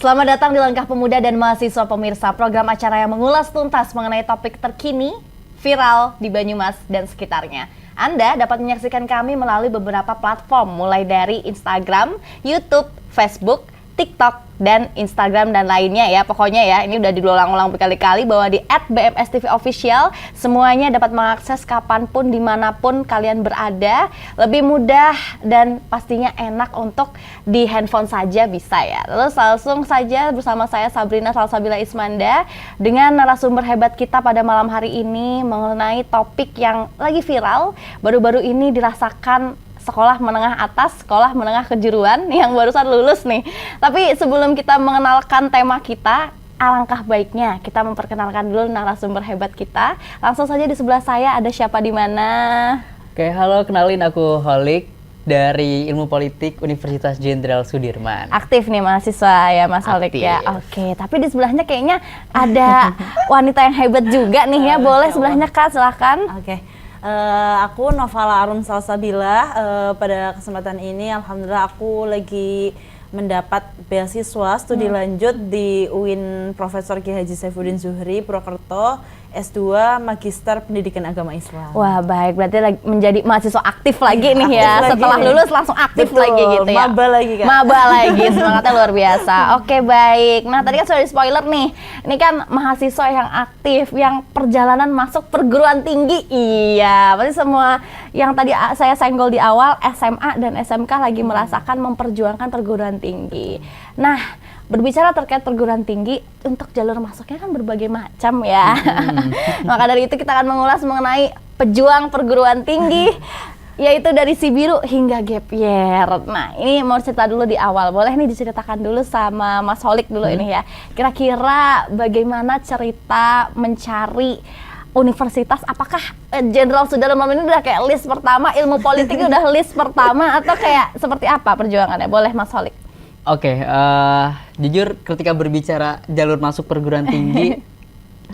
Selamat datang di Langkah Pemuda dan Mahasiswa Pemirsa, program acara yang mengulas tuntas mengenai topik terkini, viral di Banyumas dan sekitarnya. Anda dapat menyaksikan kami melalui beberapa platform, mulai dari Instagram, YouTube, Facebook, TikTok, dan Instagram dan lainnya ya. Pokoknya ya, ini udah diulang-ulang berkali-kali bahwa di @BMSTV_official semuanya dapat mengakses kapanpun, dimanapun kalian berada. Lebih mudah dan pastinya enak untuk di handphone saja bisa ya. Terus langsung saja bersama saya Sabrina Salsabila Ismanda dengan narasumber hebat kita pada malam hari ini mengenai topik yang lagi viral, baru-baru ini dirasakan sekolah menengah atas, sekolah menengah kejuruan yang barusan lulus nih. Tapi sebelum kita mengenalkan tema kita, alangkah baiknya kita memperkenalkan dulu narasumber hebat kita. Langsung saja di sebelah saya ada siapa di mana? Oke, halo, kenalin aku Holik dari Ilmu Politik Universitas Jenderal Sudirman. Aktif nih mahasiswa ya Mas Holik ya. Oke, tapi di sebelahnya kayaknya ada wanita yang hebat juga nih ya. Boleh sebelahnya Kak, silakan. Oke. Aku Novala Arun Salsabila. Pada kesempatan ini alhamdulillah aku lagi mendapat beasiswa studi lanjut di UIN Profesor Ki Haji Saifuddin Zuhri Purwokerto, S2 Magister Pendidikan Agama Islam. Wah, baik, berarti lagi menjadi mahasiswa aktif lagi nih ya. Aktif Setelah lagi lulus langsung aktif lagi gitu ya. Maba lagi Kak. Maba lagi, semangatnya luar biasa. Oke, baik. Nah, tadi kan sudah di spoiler nih. Ini kan mahasiswa yang aktif, yang perjalanan masuk perguruan tinggi. Iya, berarti semua yang tadi saya senggol di awal, SMA dan SMK lagi merasakan memperjuangkan perguruan tinggi. Nah, berbicara terkait perguruan tinggi, untuk jalur masuknya kan berbagai macam ya. Maka dari itu kita akan mengulas mengenai pejuang perguruan tinggi, yaitu dari Sibiru hingga gap year. Nah, ini mau cerita dulu di awal. Boleh nih diceritakan dulu sama Mas Holik dulu ini ya. Kira-kira bagaimana cerita mencari universitas, apakah Jenderal Sudirman ini udah kayak list pertama, ilmu politik udah list pertama, atau kayak seperti apa perjuangannya? Boleh Mas Holik. Oke, jujur ketika berbicara jalur masuk perguruan tinggi,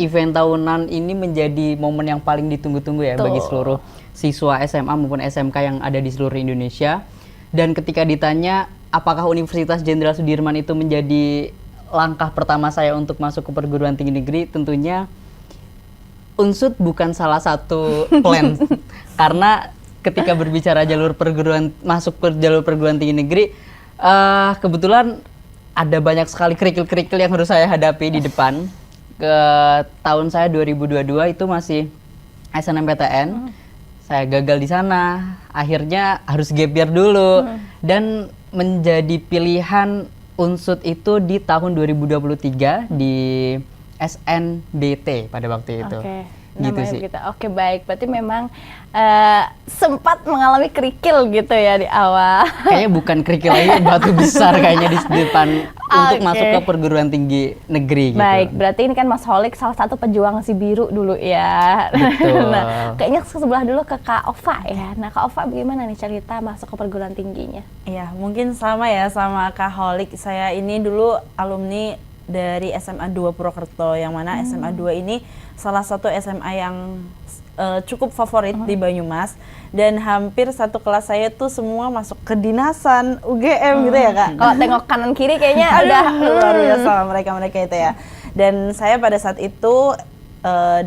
event tahunan ini menjadi momen yang paling ditunggu-tunggu ya bagi seluruh siswa SMA maupun SMK yang ada di seluruh Indonesia. Dan ketika ditanya apakah Universitas Jenderal Sudirman itu menjadi langkah pertama saya untuk masuk ke perguruan tinggi negeri, tentunya Unsud bukan salah satu plan. Karena ketika berbicara jalur perguruan masuk ke jalur perguruan tinggi negeri, kebetulan ada banyak sekali kerikil-kerikil yang harus saya hadapi di depan. Tahun saya 2022 itu masih SNMPTN. Saya gagal di sana, akhirnya harus gap year dulu. Dan menjadi pilihan Unsud itu di tahun 2023 di SNBT pada waktu itu. Gitu sih. Gitu. Oke, baik. Berarti memang sempat mengalami kerikil gitu ya di awal. Kayaknya bukan kerikil lagi, batu besar kayaknya di depan untuk masuk ke perguruan tinggi negeri gitu. Baik, berarti ini kan Mas Holik salah satu pejuang Sibiru dulu ya. Betul. Nah, kayaknya sebelah dulu ke Kak Ova ya. Nah, Kak Ova bagaimana nih cerita masuk ke perguruan tingginya? Iya, mungkin sama ya sama Kak Holik. Saya ini dulu alumni dari SMA 2 Purwokerto, yang mana SMA 2 ini salah satu SMA yang cukup favorit di Banyumas, dan hampir satu kelas saya tuh semua masuk kedinasan UGM gitu ya Kak. Kalau tengok kanan kiri kayaknya udah luar biasa mereka itu ya. Dan saya pada saat itu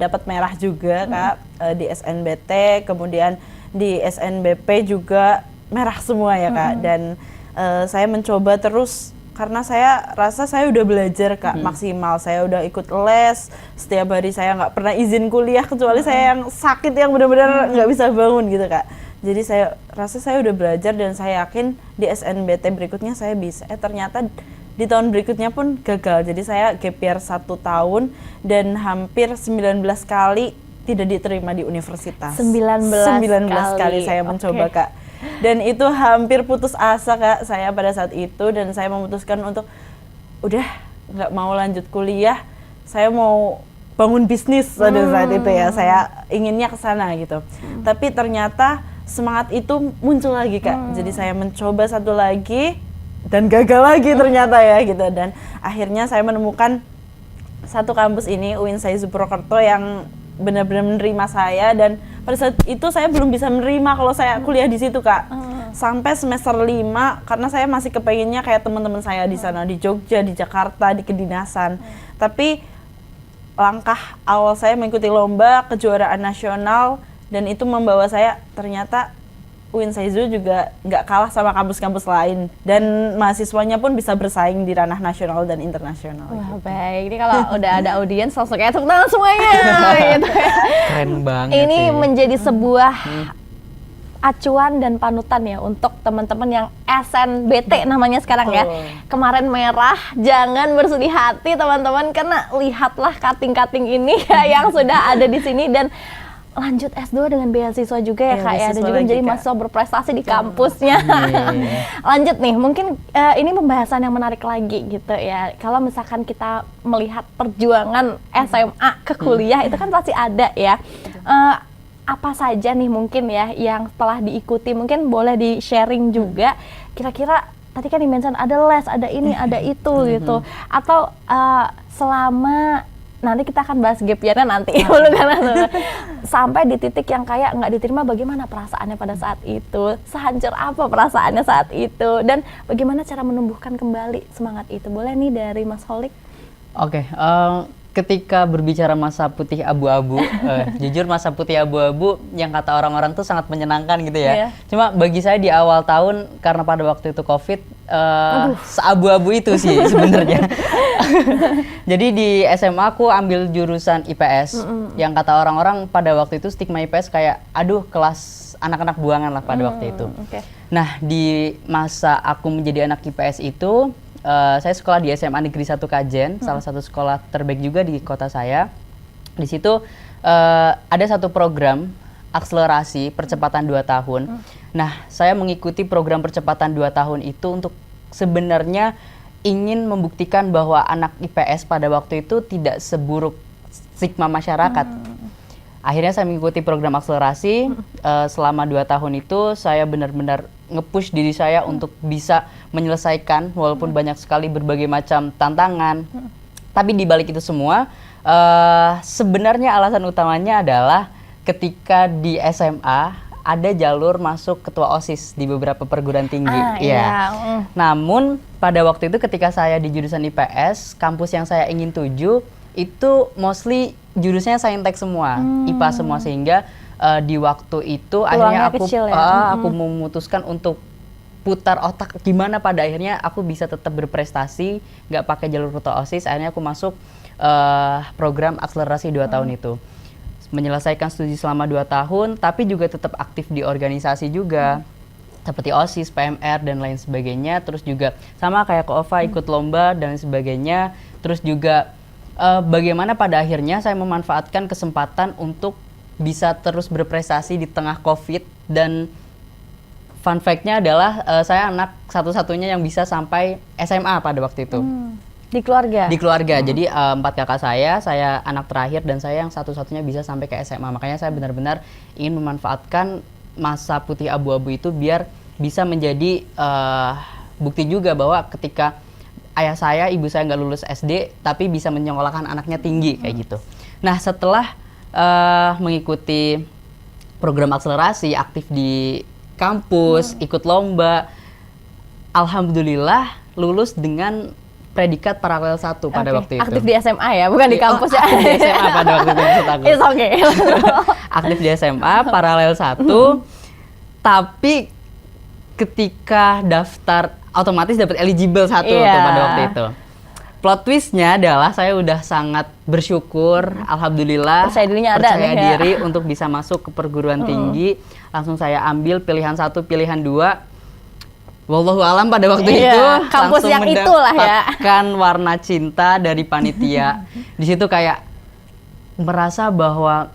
dapat merah juga Kak, di SNBT, kemudian di SNBP juga merah semua ya Kak. Dan saya mencoba terus karena saya rasa saya udah belajar Kak maksimal. Saya udah ikut les, setiap hari saya nggak pernah izin kuliah kecuali saya yang sakit, yang benar-benar nggak bisa bangun gitu Kak. Jadi saya rasa saya udah belajar dan saya yakin di SNBT berikutnya saya bisa. Ternyata di tahun berikutnya pun gagal. Jadi saya gap year 1 tahun dan hampir 19 kali tidak diterima di universitas. 19 kali saya mencoba Kak. Dan itu hampir putus asa Kak saya pada saat itu, dan saya memutuskan untuk udah nggak mau lanjut kuliah, saya mau bangun bisnis pada saat itu ya, saya inginnya ke sana gitu. Tapi ternyata semangat itu muncul lagi Kak. Jadi saya mencoba satu lagi dan gagal lagi ternyata ya gitu, dan akhirnya saya menemukan satu kampus ini, UIN Saizu Purwokerto, yang benar-benar menerima saya. Dan pada saat itu saya belum bisa menerima kalau saya kuliah di situ Kak. sampai semester 5 karena saya masih kepengennya kayak teman-teman saya di sana di Jogja, di Jakarta, di kedinasan. Tapi langkah awal saya mengikuti lomba kejuaraan nasional dan itu membawa saya ternyata UIN Saizu juga nggak kalah sama kampus-kampus lain dan mahasiswanya pun bisa bersaing di ranah nasional dan internasional. Wah, baik. Ini kalau udah ada audiens langsung kayak tepuk tangan semuanya gitu ya. Keren banget Ini sih. menjadi sebuah acuan dan panutan ya untuk teman-teman yang SNBT namanya sekarang ya. Kemarin merah, jangan bersedih hati teman-teman karena lihatlah kating-kating ini ya yang sudah ada di sini dan lanjut S2 dengan beasiswa juga ya Kak ya, dan juga menjadi mahasiswa berprestasi di kampusnya. Lanjut nih, mungkin ini pembahasan yang menarik lagi gitu ya. Kalau misalkan kita melihat perjuangan SMA ke kuliah itu kan pasti ada ya. Apa saja nih mungkin ya yang telah diikuti, mungkin boleh di-sharing juga. Kira-kira tadi kan di-mention ada les, ada ini, ada itu gitu. Atau selama nanti kita akan bahas gap year-nya nanti sampai di titik yang kayak nggak diterima, bagaimana perasaannya pada saat itu, sehancur apa perasaannya saat itu, dan bagaimana cara menumbuhkan kembali semangat itu. Boleh nih dari Mas Holik? Oke, ketika berbicara masa putih abu-abu, jujur masa putih abu-abu yang kata orang-orang tuh sangat menyenangkan gitu ya. Cuma bagi saya di awal tahun karena pada waktu itu COVID, seabu-abu itu sih sebenarnya. Jadi di SMA aku ambil jurusan IPS, yang kata orang-orang pada waktu itu stigma IPS kayak, aduh kelas anak-anak buangan lah pada waktu itu. Nah di masa aku menjadi anak IPS itu, saya sekolah di SMA Negeri 1 Kajen, salah satu sekolah terbaik juga di kota saya. Di situ ada satu program akselerasi percepatan 2 tahun. Nah, saya mengikuti program percepatan 2 tahun itu untuk sebenarnya ingin membuktikan bahwa anak IPS pada waktu itu tidak seburuk stigma masyarakat. Akhirnya saya mengikuti program akselerasi. Selama 2 tahun itu saya benar-benar nge-push diri saya untuk bisa menyelesaikan walaupun banyak sekali berbagai macam tantangan. Tapi di balik itu semua, sebenarnya alasan utamanya adalah ketika di SMA ada jalur masuk ketua OSIS di beberapa perguruan tinggi. Namun pada waktu itu ketika saya di jurusan IPS, kampus yang saya ingin tuju itu mostly jurusnya saintek semua, IPA semua, sehingga di waktu itu akhirnya aku memutuskan untuk putar otak gimana pada akhirnya aku bisa tetap berprestasi, nggak pakai jalur ketua OSIS. Akhirnya aku masuk program akselerasi 2 tahun itu, menyelesaikan studi selama 2 tahun, tapi juga tetap aktif di organisasi juga, seperti OSIS, PMR dan lain sebagainya. Terus juga sama kayak Ko Ova ikut lomba dan lain sebagainya. Terus juga bagaimana pada akhirnya saya memanfaatkan kesempatan untuk bisa terus berprestasi di tengah COVID. Dan fun fact-nya adalah saya anak satu-satunya yang bisa sampai SMA pada waktu itu. Di keluarga? Di keluarga, jadi 4 kakak saya anak terakhir dan saya yang satu-satunya bisa sampai ke SMA. Makanya saya benar-benar ingin memanfaatkan masa putih abu-abu itu biar bisa menjadi bukti juga bahwa ketika ayah saya, ibu saya nggak lulus SD, tapi bisa menyekolahkan anaknya tinggi, kayak gitu. Nah setelah mengikuti program akselerasi, aktif di kampus, ikut lomba, alhamdulillah lulus dengan predikat paralel 1 pada waktu itu. Aktif di SMA ya, bukan di kampus ya? Aktif di SMA pada waktu itu maksud aku. It's okay. Aktif di SMA, paralel 1, tapi ketika daftar otomatis dapat eligible 1 pada waktu itu. Plot twistnya adalah saya udah sangat bersyukur, alhamdulillah, percaya diri untuk bisa masuk ke perguruan tinggi. Langsung saya ambil pilihan 1, pilihan 2. Wallahu alam pada waktu itu kampus yang itulah ya. Mendapatkan warna cinta dari panitia. Di situ kayak merasa bahwa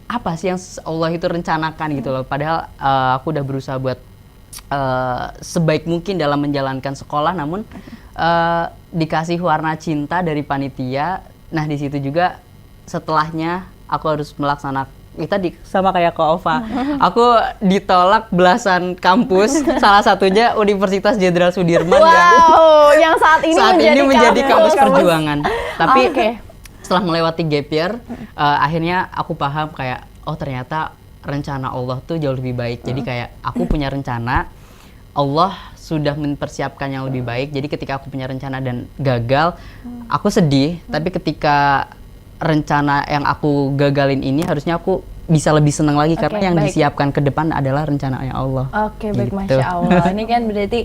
apa sih yang Allah itu rencanakan gitu loh. Padahal aku udah berusaha buat sebaik mungkin dalam menjalankan sekolah, namun dikasih warna cinta dari panitia. Nah di situ juga setelahnya aku harus melaksanakan tadi sama kayak Ko Ova. Aku ditolak belasan kampus, salah satunya Universitas Jenderal Sudirman yang saat ini menjadi kampus perjuangan. Tapi setelah melewati gap year, akhirnya aku paham kayak oh ternyata rencana Allah tuh jauh lebih baik. Jadi kayak aku punya rencana, Allah sudah mempersiapkan yang lebih baik. Jadi ketika aku punya rencana dan gagal, aku sedih. Tapi ketika rencana yang aku gagalin ini, harusnya aku bisa lebih senang lagi karena yang disiapkan ke depan adalah rencananya Allah. Oke, baik, gitu. Masya Allah. Ini kan berarti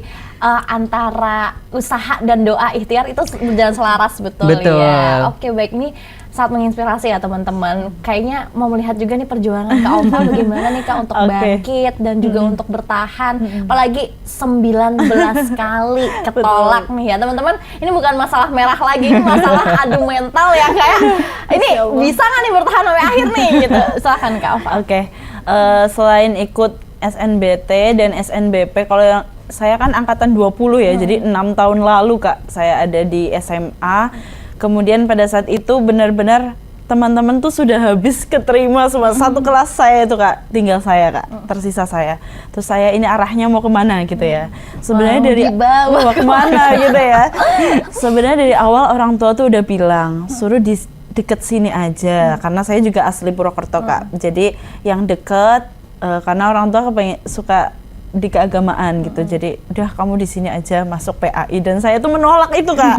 antara usaha dan doa ikhtiar itu berjalan selaras betul, Betul. ya. Oke, baik, ini sangat menginspirasi ya teman-teman. Kayaknya mau melihat juga nih perjuangan Kak Ova bagaimana nih Kak untuk bangkit dan juga untuk bertahan. Apalagi 19 kali ketolak nih ya teman-teman. Ini bukan masalah merah lagi, ini masalah adu mental ya kayak. Ini bisa nggak nih bertahan sampai akhir nih gitu. Silakan Kak Ova. Oke. Selain ikut SNBT dan SNBP, kalau yang saya kan angkatan 20 ya, jadi 6 tahun lalu Kak saya ada di SMA. Kemudian pada saat itu benar-benar teman-teman tuh sudah habis keterima semua, satu kelas saya itu Kak, tinggal saya Kak, tersisa saya. Terus saya ini arahnya mau kemana gitu ya. Sebenarnya dari mau kemana gitu ya. Sebenarnya dari awal orang tua tuh udah bilang suruh di deket sini aja, karena saya juga asli Purwokerto Kak. Jadi yang deket karena orang tua suka di keagamaan gitu, jadi udah kamu di sini aja masuk PAI, dan saya tuh menolak itu Kak.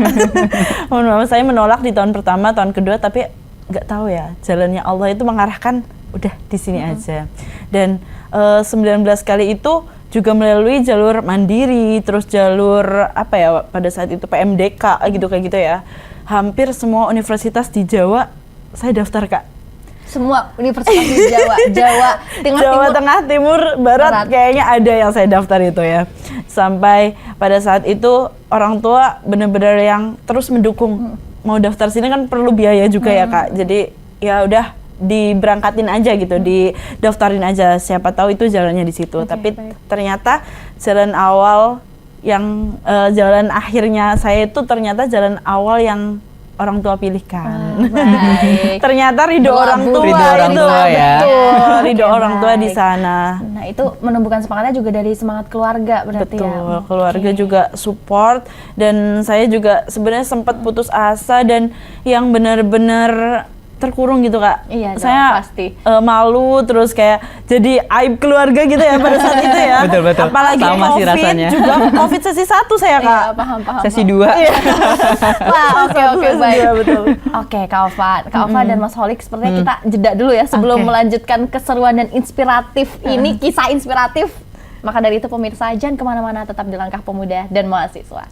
Saya menolak di tahun pertama, tahun kedua, tapi nggak tahu ya jalannya Allah itu mengarahkan udah di sini aja. Dan 19 kali itu juga melalui jalur mandiri, terus jalur apa ya pada saat itu PMDK gitu kayak gitu ya. Hampir semua universitas di Jawa saya daftar Kak. Semua universitas di Jawa Tengah Timur Barat kayaknya ada yang saya daftar itu ya. Sampai pada saat itu orang tua benar-benar yang terus mendukung. Mau daftar sini kan perlu biaya juga ya Kak. Jadi ya udah diberangkatin aja gitu, didaftarin aja, siapa tahu itu jalannya di situ. Tapi ternyata jalan awal yang jalan akhirnya saya itu ternyata jalan awal yang orang tua pilihkan. Ternyata ridho orang tua itu ya. betul, ridho orang tua di sana. Nah, itu menumbuhkan semangatnya juga dari semangat keluarga berarti ya. Betul, keluarga juga support, dan saya juga sebenarnya sempat putus asa dan yang benar-benar terkurung gitu Kak. Iya, saya pasti. Malu, terus kayak jadi aib keluarga gitu ya pada saat itu ya. Betul. Apalagi sama COVID sih rasanya. juga, COVID sesi 1 saya Kak. Iya, paham. Sesi 2. Wah, oke, baik. Betul. Oke, Kak Ova dan Mas Holik, sepertinya kita jeda dulu ya sebelum melanjutkan keseruan dan inspiratif ini, kisah inspiratif. Maka dari itu pemirsa, jangan kemana-mana, tetap di Langkah Pemuda dan Mahasiswa.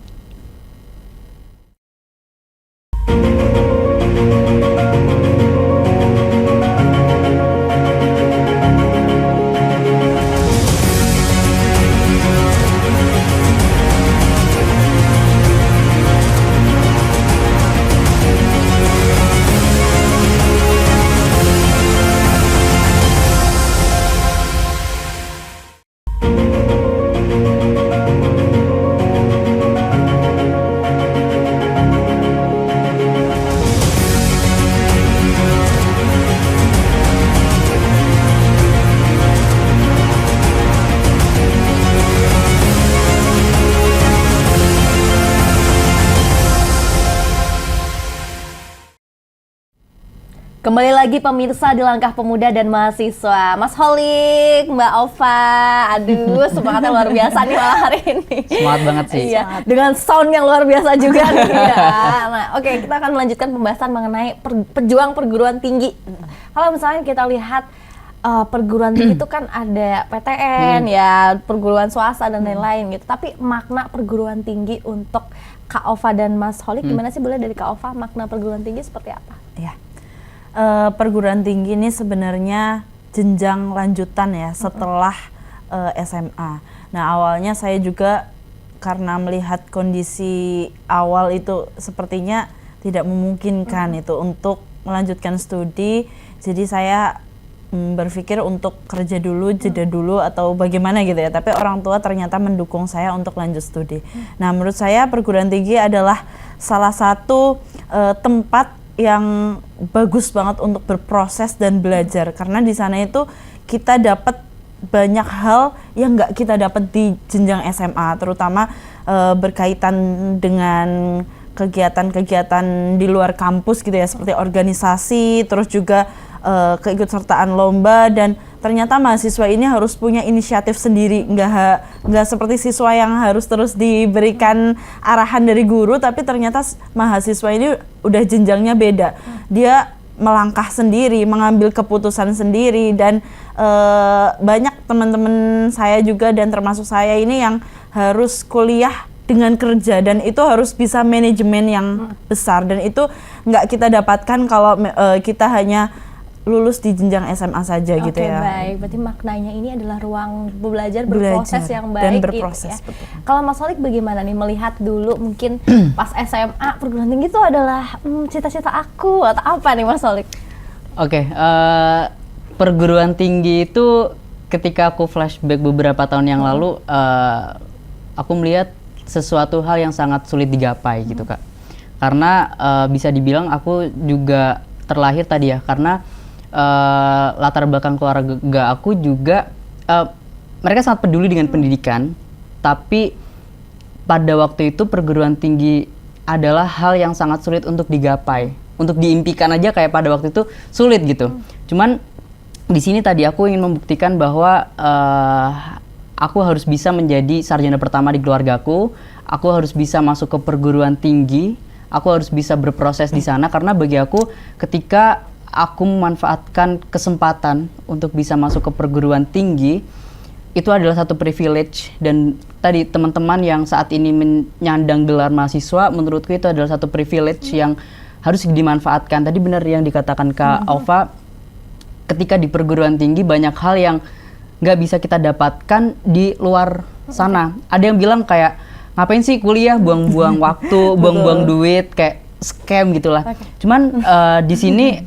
Kembali lagi pemirsa di Langkah Pemuda dan Mahasiswa. Mas Holik, Mbak Ova, aduh semangatnya luar biasa nih malah hari ini. Semangat banget sih. Iya, dengan sound yang luar biasa juga nih ya. Nah, oke, kita akan melanjutkan pembahasan mengenai pejuang perguruan tinggi. Kalau misalnya kita lihat perguruan tinggi itu kan ada PTN ya, perguruan swasta dan lain-lain gitu. Tapi makna perguruan tinggi untuk Kak Ova dan Mas Holik gimana sih? Boleh dari Kak Ova, makna perguruan tinggi seperti apa? Ya. Perguruan tinggi ini sebenarnya jenjang lanjutan ya setelah SMA. Nah, awalnya saya juga karena melihat kondisi awal itu sepertinya tidak memungkinkan itu untuk melanjutkan studi. Jadi saya berpikir untuk kerja dulu, jeda dulu atau bagaimana gitu ya. Tapi orang tua ternyata mendukung saya untuk lanjut studi. Nah, menurut saya perguruan tinggi adalah salah satu tempat yang bagus banget untuk berproses dan belajar, karena di sana itu kita dapat banyak hal yang nggak kita dapat di jenjang SMA, terutama berkaitan dengan kegiatan-kegiatan di luar kampus gitu ya, seperti organisasi, terus juga keikutsertaan lomba dan ternyata mahasiswa ini harus punya inisiatif sendiri, nggak seperti siswa yang harus terus diberikan arahan dari guru, tapi ternyata mahasiswa ini udah jenjangnya beda. Dia melangkah sendiri, mengambil keputusan sendiri, dan banyak teman-teman saya juga dan termasuk saya ini yang harus kuliah dengan kerja, dan itu harus bisa manajemen yang besar, dan itu nggak kita dapatkan kalau kita hanya lulus di jenjang SMA saja gitu ya. Oke, baik. Berarti maknanya ini adalah ruang belajar berproses yang baik dan gitu berproses, ya. betul. Kalau Mas Holik bagaimana nih melihat dulu mungkin pas SMA perguruan tinggi itu adalah cita-cita aku atau apa nih Mas Holik? Oke, perguruan tinggi itu ketika aku flashback beberapa tahun yang lalu, aku melihat sesuatu hal yang sangat sulit digapai gitu Kak. Karena bisa dibilang aku juga terlahir tadi ya, karena latar belakang keluarga aku juga mereka sangat peduli dengan pendidikan, tapi pada waktu itu perguruan tinggi adalah hal yang sangat sulit untuk digapai, untuk diimpikan aja kayak pada waktu itu sulit gitu. Cuman di sini tadi aku ingin membuktikan bahwa aku harus bisa menjadi sarjana pertama di keluargaku, aku harus bisa masuk ke perguruan tinggi, aku harus bisa berproses di sana, karena bagi aku ketika aku memanfaatkan kesempatan untuk bisa masuk ke perguruan tinggi, itu adalah satu privilege. Dan tadi teman-teman yang saat ini menyandang gelar mahasiswa, menurutku itu adalah satu privilege yang harus dimanfaatkan. Tadi benar yang dikatakan Kak Ova, ketika di perguruan tinggi banyak hal yang nggak bisa kita dapatkan di luar sana. Ada yang bilang kayak, ngapain sih kuliah, buang-buang waktu, buang-buang duit, kayak scam gitulah. Cuman di sini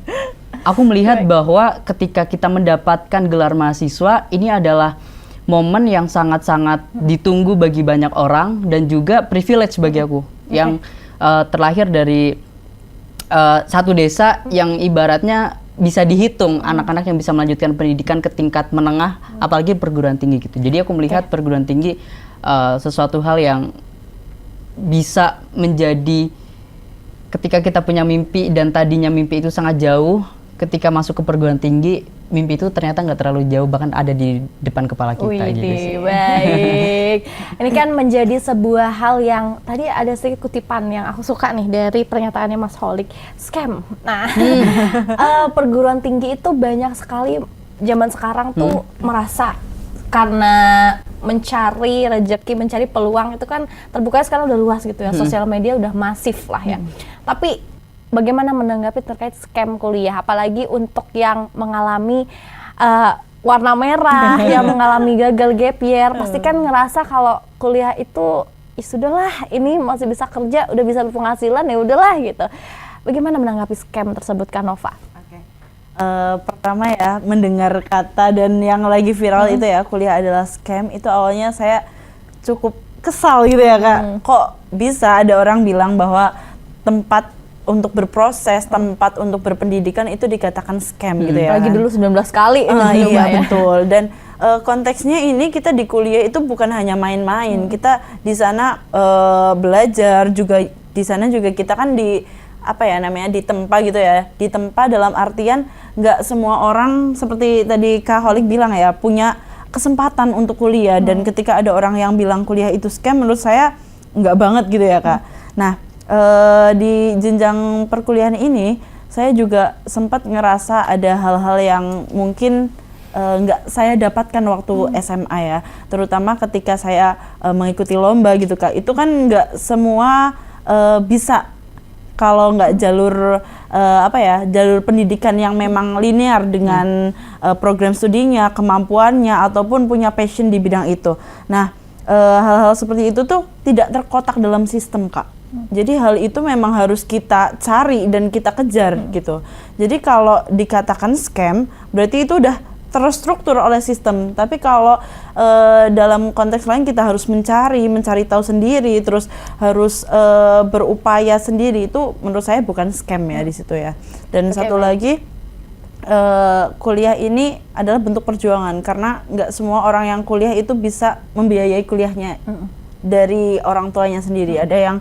aku melihat bahwa ketika kita mendapatkan gelar mahasiswa, ini adalah momen yang sangat-sangat ditunggu bagi banyak orang, dan juga privilege bagi aku yang terlahir dari satu desa yang ibaratnya bisa dihitung anak-anak yang bisa melanjutkan pendidikan ke tingkat menengah, apalagi perguruan tinggi gitu. Jadi aku melihat perguruan tinggi sesuatu hal yang bisa menjadi, ketika kita punya mimpi dan tadinya mimpi itu sangat jauh, ketika masuk ke perguruan tinggi, mimpi itu ternyata nggak terlalu jauh, bahkan ada di depan kepala kita gitu sih. Baik. Ini kan menjadi sebuah hal yang tadi ada sedikit kutipan yang aku suka nih dari pernyataannya Mas Holik, scam. Nah, perguruan tinggi itu banyak sekali zaman sekarang tuh merasa karena mencari rezeki, mencari peluang itu kan terbuka sekarang udah luas gitu ya, sosial media udah masif lah ya. Tapi bagaimana menanggapi terkait scam kuliah, apalagi untuk yang mengalami warna merah, yang mengalami gagal gap year, pasti kan ngerasa kalau kuliah itu ya sudahlah, ini masih bisa kerja, udah bisa berpenghasilan, ya udahlah gitu. Bagaimana menanggapi scam tersebut Kak Nova? Pertama ya, mendengar kata dan yang lagi viral itu ya, kuliah adalah scam, itu awalnya saya cukup kesal gitu ya Kak. Kok bisa ada orang bilang bahwa tempat untuk berproses, tempat untuk berpendidikan itu dikatakan scam gitu ya. Lagi dulu 19 kali. Iya betul. Dan konteksnya ini kita di kuliah itu bukan hanya main-main. Kita di sana belajar juga, di sana juga kita kan ditempa gitu ya. Ditempa dalam artian nggak semua orang seperti tadi Kak Holik bilang ya, punya kesempatan untuk kuliah. Dan ketika ada orang yang bilang kuliah itu scam, menurut saya nggak banget gitu ya Kak. Nah, di jenjang perkuliahan ini saya juga sempat ngerasa ada hal-hal yang mungkin nggak saya dapatkan waktu SMA ya, terutama ketika saya mengikuti lomba gitu Kak. Itu kan nggak semua bisa, kalau nggak jalur jalur pendidikan yang memang linear dengan program studinya, kemampuannya, ataupun punya passion di bidang itu. Nah, hal-hal seperti itu tuh tidak terkotak dalam sistem Kak. Jadi hal itu memang harus kita cari dan kita kejar gitu. Jadi kalau dikatakan scam, berarti itu udah terstruktur oleh sistem. Tapi kalau dalam konteks lain kita harus mencari tahu sendiri, terus harus berupaya sendiri, itu menurut saya bukan scam ya di situ ya. Dan satu lagi, kuliah ini adalah bentuk perjuangan, karena nggak semua orang yang kuliah itu bisa membiayai kuliahnya. dari orang tuanya sendiri. Ada yang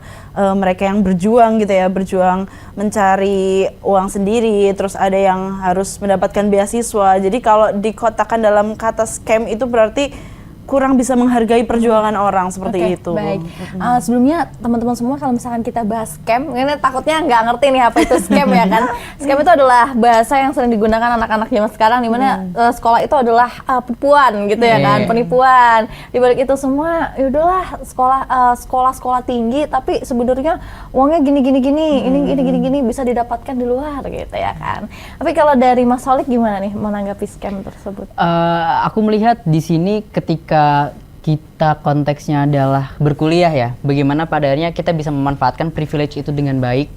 mereka yang berjuang gitu ya, berjuang mencari uang sendiri, terus ada yang harus mendapatkan beasiswa. Jadi kalau dikotakan dalam kata scam itu berarti kurang bisa menghargai perjuangan orang seperti itu. Baik. Sebelumnya teman-teman semua kalau misalkan kita bahas scam, ini takutnya nggak ngerti nih apa itu scam ya kan. Scam itu adalah bahasa yang sering digunakan anak-anak zaman sekarang, dimana sekolah itu adalah penipuan gitu ya kan, penipuan. Di balik itu semua, yaudahlah sekolah tinggi, tapi sebenarnya uangnya gini, ini gini bisa didapatkan di luar gitu ya kan. Tapi kalau dari Mas Holik gimana nih menanggapi scam tersebut? Aku melihat di sini ketika kita konteksnya adalah berkuliah ya, bagaimana pada akhirnya kita bisa memanfaatkan privilege itu dengan baik.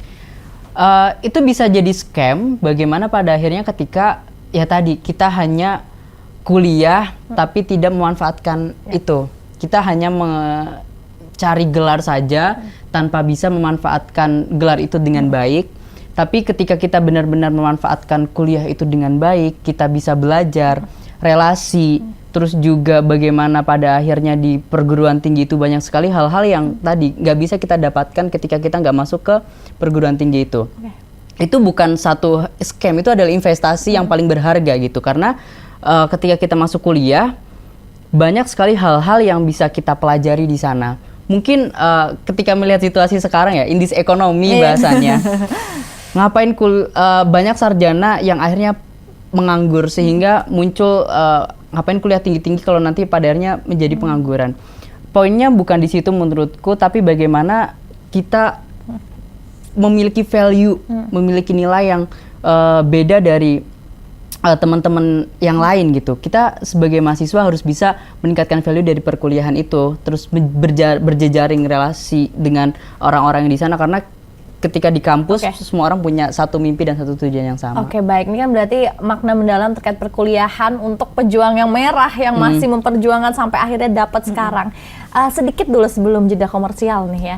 Itu bisa jadi scam, bagaimana pada akhirnya ketika ya tadi kita hanya kuliah tapi tidak memanfaatkan itu. Kita hanya mencari gelar saja tanpa bisa memanfaatkan gelar itu dengan baik. Tapi ketika kita benar-benar memanfaatkan kuliah itu dengan baik, kita bisa belajar, relasi, terus juga bagaimana pada akhirnya di perguruan tinggi itu banyak sekali hal-hal yang tadi nggak bisa kita dapatkan ketika kita nggak masuk ke perguruan tinggi itu. Itu bukan satu scam, itu adalah investasi yang paling berharga gitu. Karena ketika kita masuk kuliah, banyak sekali hal-hal yang bisa kita pelajari di sana. Mungkin ketika melihat situasi sekarang ya, indis ekonomi bahasanya, ngapain banyak sarjana yang akhirnya menganggur sehingga muncul ngapain kuliah tinggi-tinggi kalau nanti pada akhirnya menjadi pengangguran. Poinnya bukan di situ menurutku, tapi bagaimana kita memiliki value, memiliki nilai yang beda dari teman-teman yang lain gitu. Kita sebagai mahasiswa harus bisa meningkatkan value dari perkuliahan itu, terus berjejaring relasi dengan orang-orang yang di sana, karena ketika di kampus semua orang punya satu mimpi dan satu tujuan yang sama. Oke, baik. Ini kan berarti makna mendalam terkait perkuliahan untuk pejuang yang merah yang masih memperjuangkan sampai akhirnya dapat sekarang. Sedikit dulu sebelum jeda komersial nih ya.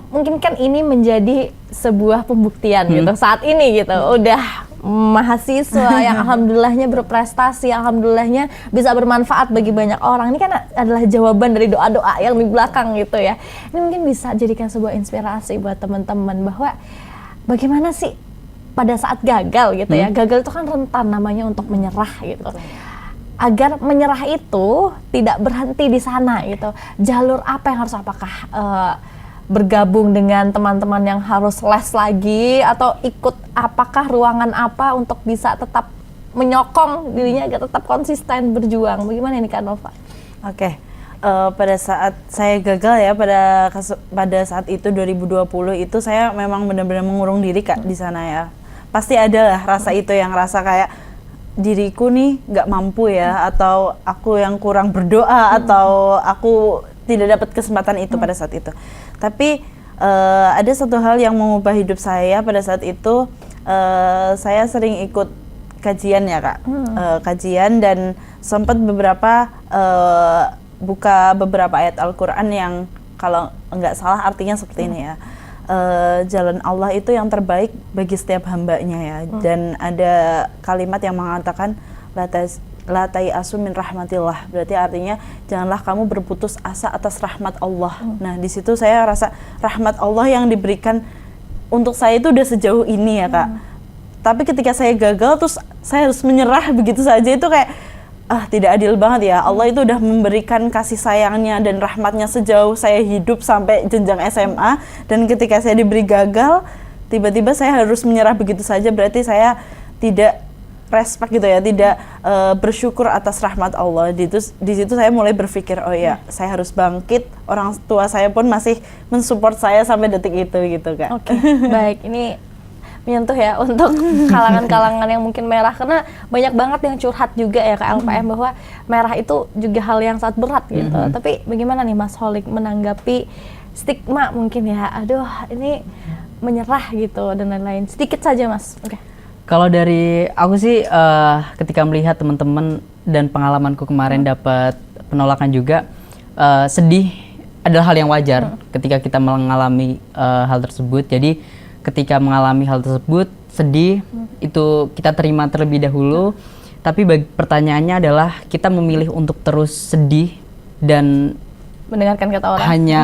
Mungkin kan ini menjadi sebuah pembuktian gitu saat ini gitu. Udah mahasiswa yang alhamdulillahnya berprestasi, alhamdulillahnya bisa bermanfaat bagi banyak orang. Ini kan adalah jawaban dari doa-doa yang di belakang gitu ya. Ini mungkin bisa jadikan sebuah inspirasi buat teman-teman bahwa bagaimana sih pada saat gagal gitu ya. Gagal itu kan rentan namanya untuk menyerah gitu. Agar menyerah itu tidak berhenti di sana gitu. Jalur apa yang harus, apakah bergabung dengan teman-teman yang harus les lagi, atau ikut apakah ruangan apa untuk bisa tetap menyokong dirinya agar tetap konsisten berjuang? Bagaimana ini Kak Nova? Oke, pada saat saya gagal ya, pada saat itu 2020 itu saya memang benar-benar mengurung diri Kak di sana ya. Pasti ada lah rasa itu, yang rasa kayak diriku nih nggak mampu ya, atau aku yang kurang berdoa, atau aku tidak dapat kesempatan itu pada saat itu. Tapi ada satu hal yang mengubah hidup saya pada saat itu. Saya sering ikut kajian ya Kak, kajian, dan sempat buka beberapa ayat Al-Quran yang kalau nggak salah artinya seperti ini ya. Jalan Allah itu yang terbaik bagi setiap hambanya ya. Dan ada kalimat yang mengatakan la tayasu min rahmatillah, berarti artinya janganlah kamu berputus asa atas rahmat Allah. Nah di situ saya rasa rahmat Allah yang diberikan untuk saya itu udah sejauh ini ya Kak. Tapi ketika saya gagal terus saya harus menyerah begitu saja, itu kayak tidak adil banget ya. Allah itu udah memberikan kasih sayangnya dan rahmatnya sejauh saya hidup sampai jenjang SMA, dan ketika saya diberi gagal tiba-tiba saya harus menyerah begitu saja, berarti saya tidak respect gitu ya, tidak bersyukur atas rahmat Allah. Di situ saya mulai berpikir, oh ya, saya harus bangkit. Orang tua saya pun masih mensupport saya sampai detik itu gitu Kak. Oke, baik. Ini menyentuh ya untuk kalangan-kalangan yang mungkin merah, karena banyak banget yang curhat juga ya ke LPM bahwa merah itu juga hal yang sangat berat gitu. Tapi bagaimana nih Mas Holik menanggapi stigma mungkin ya, aduh ini menyerah gitu dan lain-lain. Sedikit saja Mas. Oke. Kalau dari aku sih ketika melihat teman-teman dan pengalamanku kemarin dapat penolakan juga, sedih adalah hal yang wajar ketika kita mengalami hal tersebut. Jadi ketika mengalami hal tersebut, sedih itu kita terima terlebih dahulu. Tapi pertanyaannya adalah kita memilih untuk terus sedih dan mendengarkan kata orang. hanya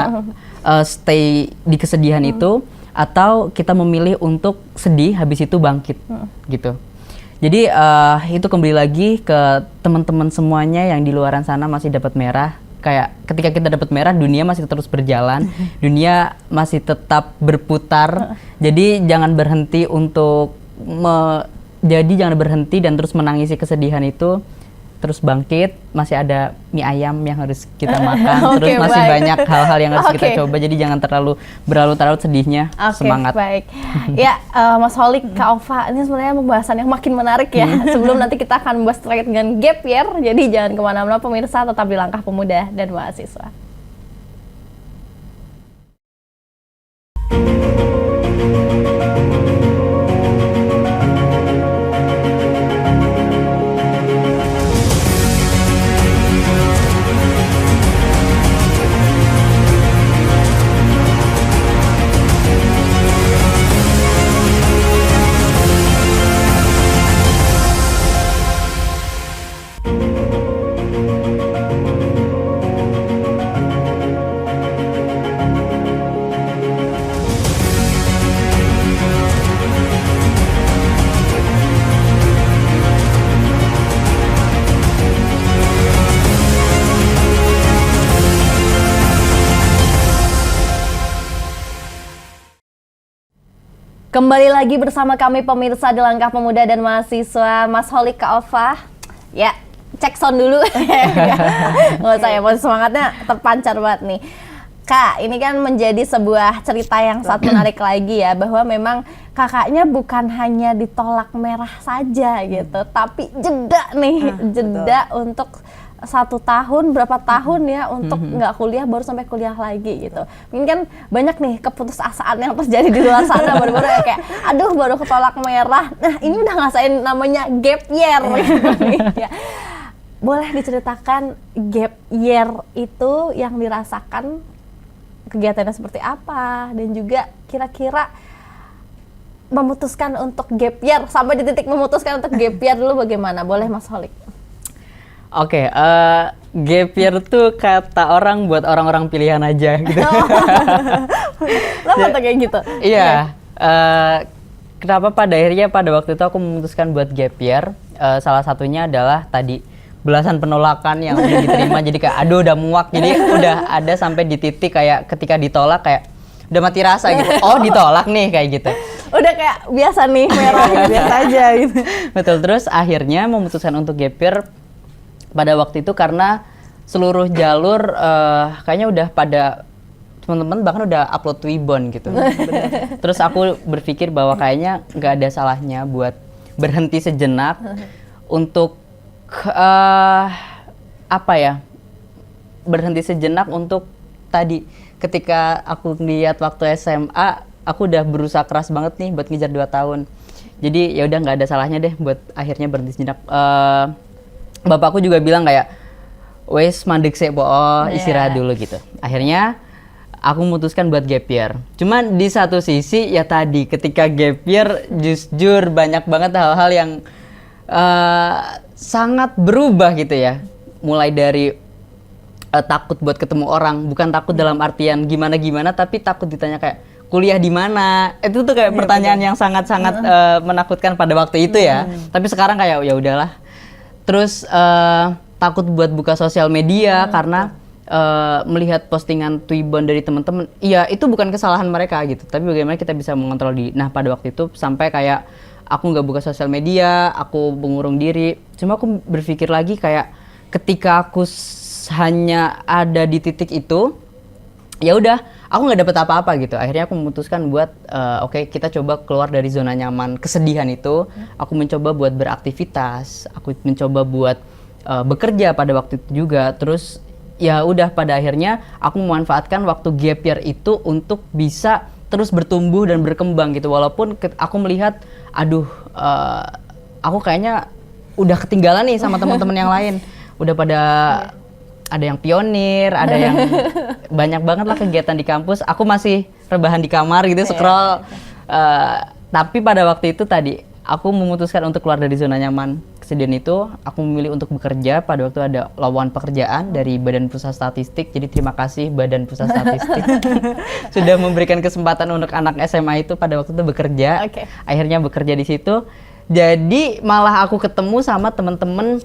stay di kesedihan itu, atau kita memilih untuk sedih habis itu bangkit gitu. Jadi itu kembali lagi ke teman-teman semuanya yang di luaran sana masih dapat merah. Kayak ketika kita dapat merah, dunia masih terus berjalan, dunia masih tetap berputar. Jadi jangan berhenti jangan berhenti dan terus menangisi kesedihan itu. Terus bangkit, masih ada mie ayam yang harus kita makan. Terus masih banyak hal-hal yang harus kita coba. Jadi jangan terlalu berlarut-larut sedihnya. Semangat. Baik. Ya, Mas Holik, Kak Ova, ini sebenarnya pembahasan yang makin menarik ya. Sebelum nanti kita akan membahas terkait dengan gap year. Jadi jangan kemana-mana pemirsa, tetap di Langkah Pemuda dan Mahasiswa. Kembali lagi bersama kami pemirsa di Langkah Pemuda dan Mahasiswa, Mas Holik, Kak Ova. Ya, cek sound dulu. Nggak usah ya, semangatnya terpancar banget nih. Kak, ini kan menjadi sebuah cerita yang sangat menarik lagi ya, bahwa memang kakaknya bukan hanya ditolak merah saja gitu, tapi jeda nih, jeda untuk 1 tahun, berapa tahun ya untuk nggak kuliah, baru sampai kuliah lagi gitu. Mungkin kan banyak nih keputusasaan yang terjadi di luar sana, baru-baru ya kayak, aduh baru ketolak merah, nah ini udah ngerasain namanya gap year gitu nih ya. Boleh diceritakan gap year itu yang dirasakan, kegiatannya seperti apa, dan juga kira-kira memutuskan untuk gap year, sampai di titik memutuskan untuk gap year dulu bagaimana? Boleh Mas Holik? Oke, gap year tuh kata orang buat orang-orang pilihan aja gitu. Lo kata kayak gitu? Iya. Kenapa pada akhirnya pada waktu itu aku memutuskan buat gap year? Salah satunya adalah tadi belasan penolakan yang udah diterima, jadi kayak aduh udah muak, jadi udah ada sampai di titik kayak ketika ditolak kayak udah mati rasa gitu. Oh ditolak nih kayak gitu. Udah kayak biasa nih merah biasa aja gitu. Betul, terus akhirnya memutuskan untuk gap year pada waktu itu karena seluruh jalur kayaknya udah pada teman-teman bahkan udah upload Twibbon gitu. Terus aku berpikir bahwa kayaknya nggak ada salahnya buat berhenti sejenak untuk berhenti sejenak untuk tadi ketika aku lihat waktu SMA aku udah berusaha keras banget nih buat ngejar 2 tahun. Jadi ya udah nggak ada salahnya deh buat akhirnya berhenti sejenak. Bapakku juga bilang kayak wes mandek sih istirahat dulu gitu. Akhirnya aku memutuskan buat gap year. Cuman di satu sisi ya tadi ketika gap year jujur banyak banget hal-hal yang sangat berubah gitu ya. Mulai dari takut buat ketemu orang, bukan takut dalam artian gimana-gimana, tapi takut ditanya kayak kuliah di mana. Itu tuh kayak pertanyaan yang sangat-sangat menakutkan pada waktu itu ya. Tapi sekarang kayak ya udahlah. Terus takut buat buka sosial media karena melihat postingan Twibbon dari teman-teman. Iya, itu bukan kesalahan mereka gitu. Tapi bagaimana kita bisa mengontrol Nah, pada waktu itu sampai kayak aku nggak buka sosial media, aku mengurung diri. Cuma aku berpikir lagi kayak ketika aku hanya ada di titik itu, ya udah, aku nggak dapet apa-apa gitu. Akhirnya aku memutuskan buat oke, kita coba keluar dari zona nyaman kesedihan itu. Aku mencoba buat beraktivitas, aku mencoba buat bekerja pada waktu itu juga. Terus ya udah pada akhirnya aku memanfaatkan waktu gap year itu untuk bisa terus bertumbuh dan berkembang gitu. Walaupun aku melihat aduh aku kayaknya udah ketinggalan nih sama teman-teman yang lain. Udah pada ada yang pionir, ada yang banyak banget lah kegiatan di kampus. Aku masih rebahan di kamar gitu, scroll. Tapi pada waktu itu tadi, aku memutuskan untuk keluar dari zona nyaman presiden itu aku memilih untuk bekerja. Pada waktu ada lowongan pekerjaan dari Badan Pusat Statistik. Jadi terima kasih Badan Pusat Statistik sudah memberikan kesempatan untuk anak SMA itu pada waktu itu bekerja. Oke. Akhirnya bekerja di situ. Jadi malah aku ketemu sama teman-teman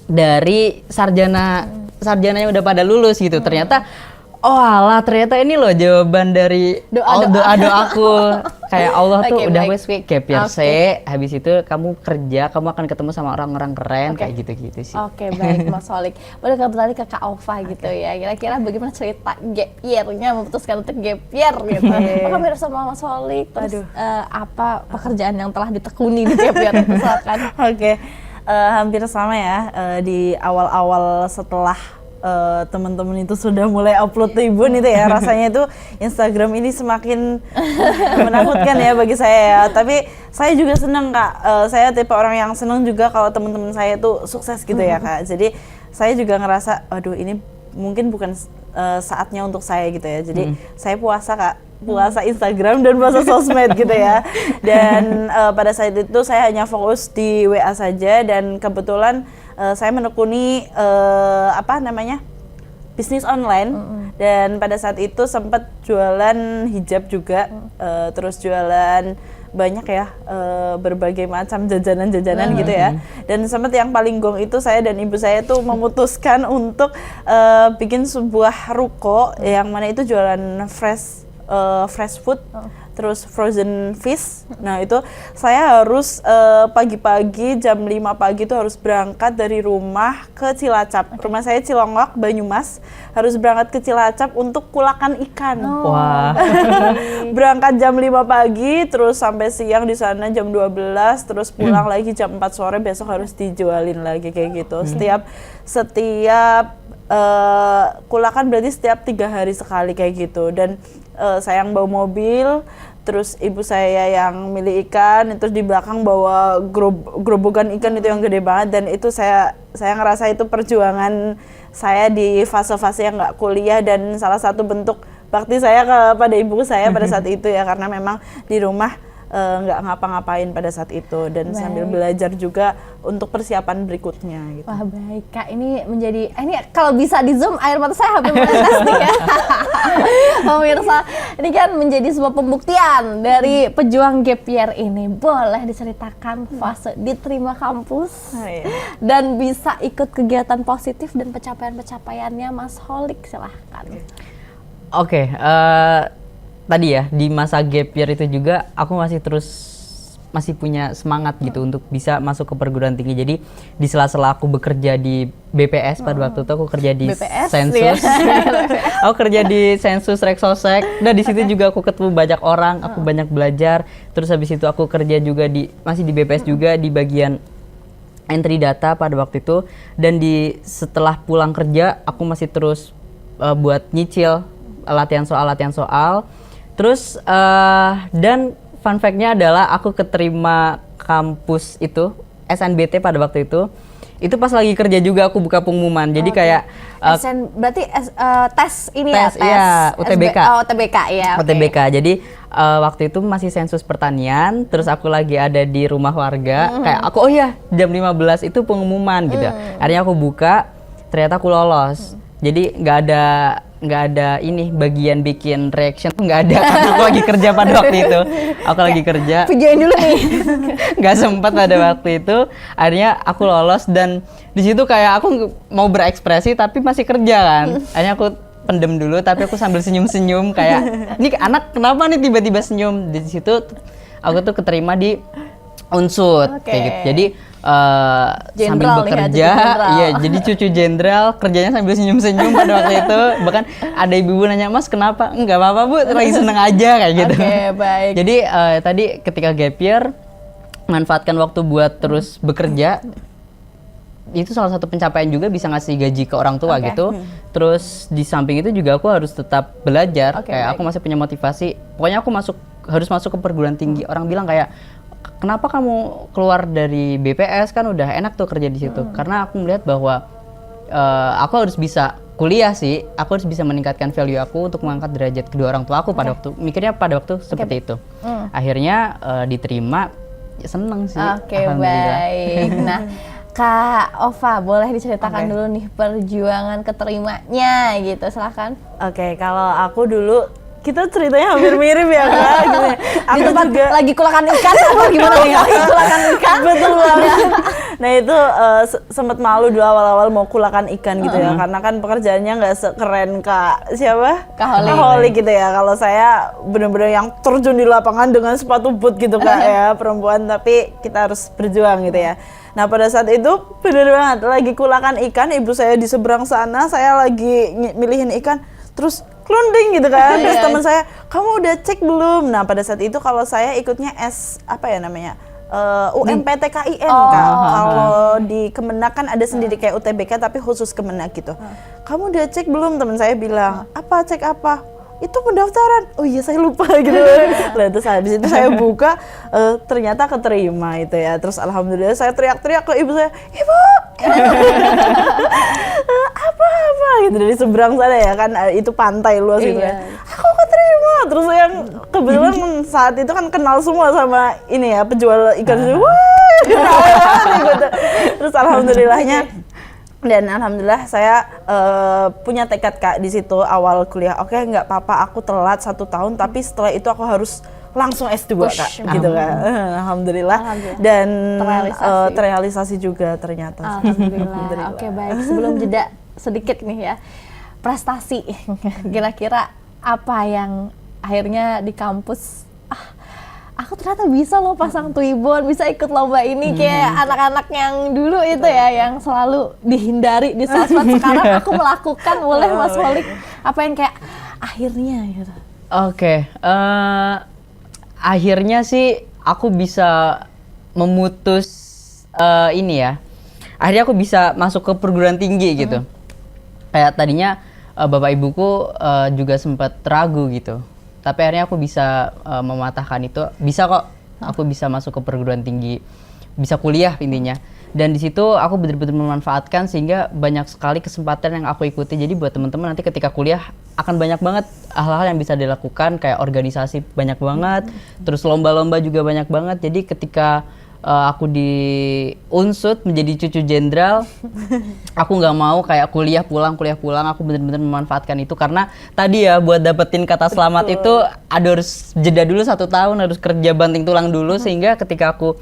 dari sarjananya udah pada lulus gitu. Ternyata oh alah, ternyata ini loh jawaban dari doa-doaku. Kayak Allah tuh Oke, udah baik. wes gap year habis itu kamu kerja, kamu akan ketemu sama orang-orang keren kayak gitu-gitu sih. Oke, baik Mas Holik. Boleh kembali ke Kak Ova gitu ya. Kira-kira bagaimana cerita gap year-nya memutuskan untuk gap year gitu. Apa mirip sama Mas Holik? Terus apa pekerjaan yang telah ditekuni di gap year misalkan? Oke, hampir sama ya, di awal-awal setelah teman-teman itu sudah mulai upload tribun itu ya, rasanya itu Instagram ini semakin menakutkan ya bagi saya ya. Tapi saya juga senang Kak, saya tipe orang yang senang juga kalau teman-teman saya itu sukses gitu ya Kak. Jadi saya juga ngerasa, aduh ini mungkin bukan saatnya untuk saya gitu ya. Jadi saya puasa Kak, puasa Instagram dan puasa sosmed gitu ya. Dan pada saat itu saya hanya fokus di WA saja, dan kebetulan saya menekuni bisnis online. Dan pada saat itu sempat jualan hijab juga, terus jualan banyak ya, berbagai macam jajanan-jajanan gitu ya. Dan sempat yang paling gong itu saya dan ibu saya tuh memutuskan untuk bikin sebuah ruko yang mana itu jualan fresh food, terus frozen fish. Nah itu saya harus pagi-pagi jam 5 pagi itu harus berangkat dari rumah ke Cilacap. Rumah saya Cilongok, Banyumas. Harus berangkat ke Cilacap untuk kulakan ikan. Wah. Berangkat jam 5 pagi, terus sampai siang di sana jam 12, terus pulang lagi jam 4 sore, besok harus dijualin lagi kayak gitu. Setiap kulakan berarti setiap 3 hari sekali kayak gitu. Dan saya yang bawa mobil, terus ibu saya yang milih ikan, terus di belakang bawa gerobokan ikan itu yang gede banget. Dan itu saya ngerasa itu perjuangan saya di fase-fase yang nggak kuliah, dan salah satu bentuk bakti saya kepada ibu saya pada saat itu ya, karena memang di rumah nggak ngapa-ngapain pada saat itu, dan sambil belajar juga untuk persiapan berikutnya gitu. Wah baik Kak, ini menjadi, ini kalau bisa di zoom air mata saya hampir menetes nih ya. Pemirsa, ini kan menjadi sebuah pembuktian dari pejuang gap year ini. Boleh diceritakan fase diterima kampus dan bisa ikut kegiatan positif dan pencapaian-pencapaiannya Mas Holik, silahkan. Oke, tadi ya di masa gap year itu juga aku masih punya semangat gitu untuk bisa masuk ke perguruan tinggi. Jadi di sela-sela aku bekerja di BPS pada waktu itu aku kerja di BPS, Sensus. Aku kerja di Sensus Reksosek. Nah di situ juga aku ketemu banyak orang, aku banyak belajar. Terus habis itu aku kerja juga masih di BPS juga di bagian entry data pada waktu itu. Dan setelah pulang kerja aku masih terus buat nyicil latihan soal. Terus dan fun fact-nya adalah aku keterima kampus itu SNBT pada waktu itu pas lagi kerja juga aku buka pengumuman. Jadi kayak berarti tes ini tes, ya, tes iya, UTBK. UTBK ya. UTBK. Jadi waktu itu masih sensus pertanian, terus aku lagi ada di rumah warga. Kayak aku jam 15 itu pengumuman gitu. Akhirnya aku buka, ternyata aku lolos. Jadi nggak ada ini bagian bikin reaction tuh nggak ada, karena aku lagi kerja pada waktu itu. Aku lagi kerja. Videoin dulu nih. Nggak sempat pada waktu itu. Akhirnya aku lolos, dan di situ kayak aku mau berekspresi tapi masih kerja kan. Akhirnya aku pendem dulu, tapi aku sambil senyum-senyum kayak ini anak kenapa nih tiba-tiba senyum. Di situ aku tuh keterima di Unsud kayak gitu. Jadi sambil bekerja, jadi cucu jenderal, kerjanya sambil senyum-senyum pada waktu itu. Bahkan ada ibu-ibu nanya, Mas kenapa? Enggak apa-apa Bu, lagi seneng aja kayak gitu. Oke, baik. Jadi tadi ketika gap year, manfaatkan waktu buat terus bekerja. Itu salah satu pencapaian juga, bisa ngasih gaji ke orang tua gitu. Terus di samping itu juga aku harus tetap belajar. Kayak aku masih punya motivasi. Pokoknya aku harus masuk ke perguruan tinggi. Orang bilang kayak, kenapa kamu keluar dari BPS, kan udah enak tuh kerja di situ. Karena aku melihat bahwa aku harus bisa kuliah sih, aku harus bisa meningkatkan value aku untuk mengangkat derajat kedua orang tua aku pada waktu, mikirnya pada waktu seperti itu. Akhirnya diterima, ya seneng sih. Oke, baik. Nah, Kak Ova, boleh diceritakan Oke. dulu nih perjuangan keterimanya gitu, silakan. Oke, kalau aku dulu kita ceritanya hampir mirip ya Kak. Gitu. Di tempat lagi kulakan ikan atau gimana nih? Lagi kulakan ikan? Betul banget. Nah itu sempat malu dulu awal-awal mau kulakan ikan gitu ya, karena kan pekerjaannya nggak sekeren Kak siapa? Kak Holly. Kak Holly gitu ya. Kalau saya bener-bener yang terjun di lapangan dengan sepatu boot gitu Kak ya, perempuan tapi kita harus berjuang gitu ya. Nah pada saat itu bener banget lagi kulakan ikan, ibu saya di seberang sana, saya lagi milihin ikan, terus klunding gitu kan. Terus teman saya, kamu udah cek belum? Nah pada saat itu kalau saya ikutnya apa ya namanya? UMPTKIN Kak. Kalau di Kemenak kan ada sendiri kayak UTBK tapi khusus Kemenak gitu. Kamu udah cek belum? Teman saya bilang, apa cek apa? Itu pendaftaran. Oh iya saya lupa gitu. Lah terus habis itu saya buka, ternyata keterima itu ya. Terus alhamdulillah saya teriak-teriak ke ibu saya, ibu apa gitu dari seberang sana ya kan, itu pantai luas gitu ya. Aku keterima. Terus yang kebetulan saat itu kan kenal semua sama ini ya penjual ikan. Wah, kenal banget gitu. Terus alhamdulillahnya dan alhamdulillah saya punya tekad Kak di situ awal kuliah. Oke, nggak apa-apa aku telat 1 tahun tapi setelah itu aku harus langsung S2 Kak gitu kan. Alhamdulillah. Dan terrealisasi juga ternyata. Alhamdulillah. Oke, baik. Sebelum jeda sedikit nih ya. Prestasi. Kira-kira apa yang akhirnya di kampus aku ternyata bisa loh pasang Twibbon, bisa ikut lomba ini kayak anak-anak yang dulu itu ya, yang selalu dihindari di sosmed. Sekarang aku melakukan, boleh Mas Holik, apa yang kayak akhirnya gitu. Oke, akhirnya sih aku bisa memutus ini ya. Akhirnya aku bisa masuk ke perguruan tinggi gitu. Kayak tadinya bapak ibuku juga sempat ragu gitu. Tapi akhirnya aku bisa mematahkan itu, bisa kok aku bisa masuk ke perguruan tinggi, bisa kuliah intinya. Dan di situ aku benar-benar memanfaatkan sehingga banyak sekali kesempatan yang aku ikuti. Jadi buat teman-teman nanti ketika kuliah akan banyak banget hal-hal yang bisa dilakukan, kayak organisasi banyak banget, terus lomba-lomba juga banyak banget. Jadi ketika aku di Unsud menjadi cucu jenderal, aku nggak mau kayak kuliah pulang, aku benar-benar memanfaatkan itu karena tadi ya buat dapetin kata selamat itu ada harus jeda dulu 1 tahun, harus kerja banting tulang dulu sehingga ketika aku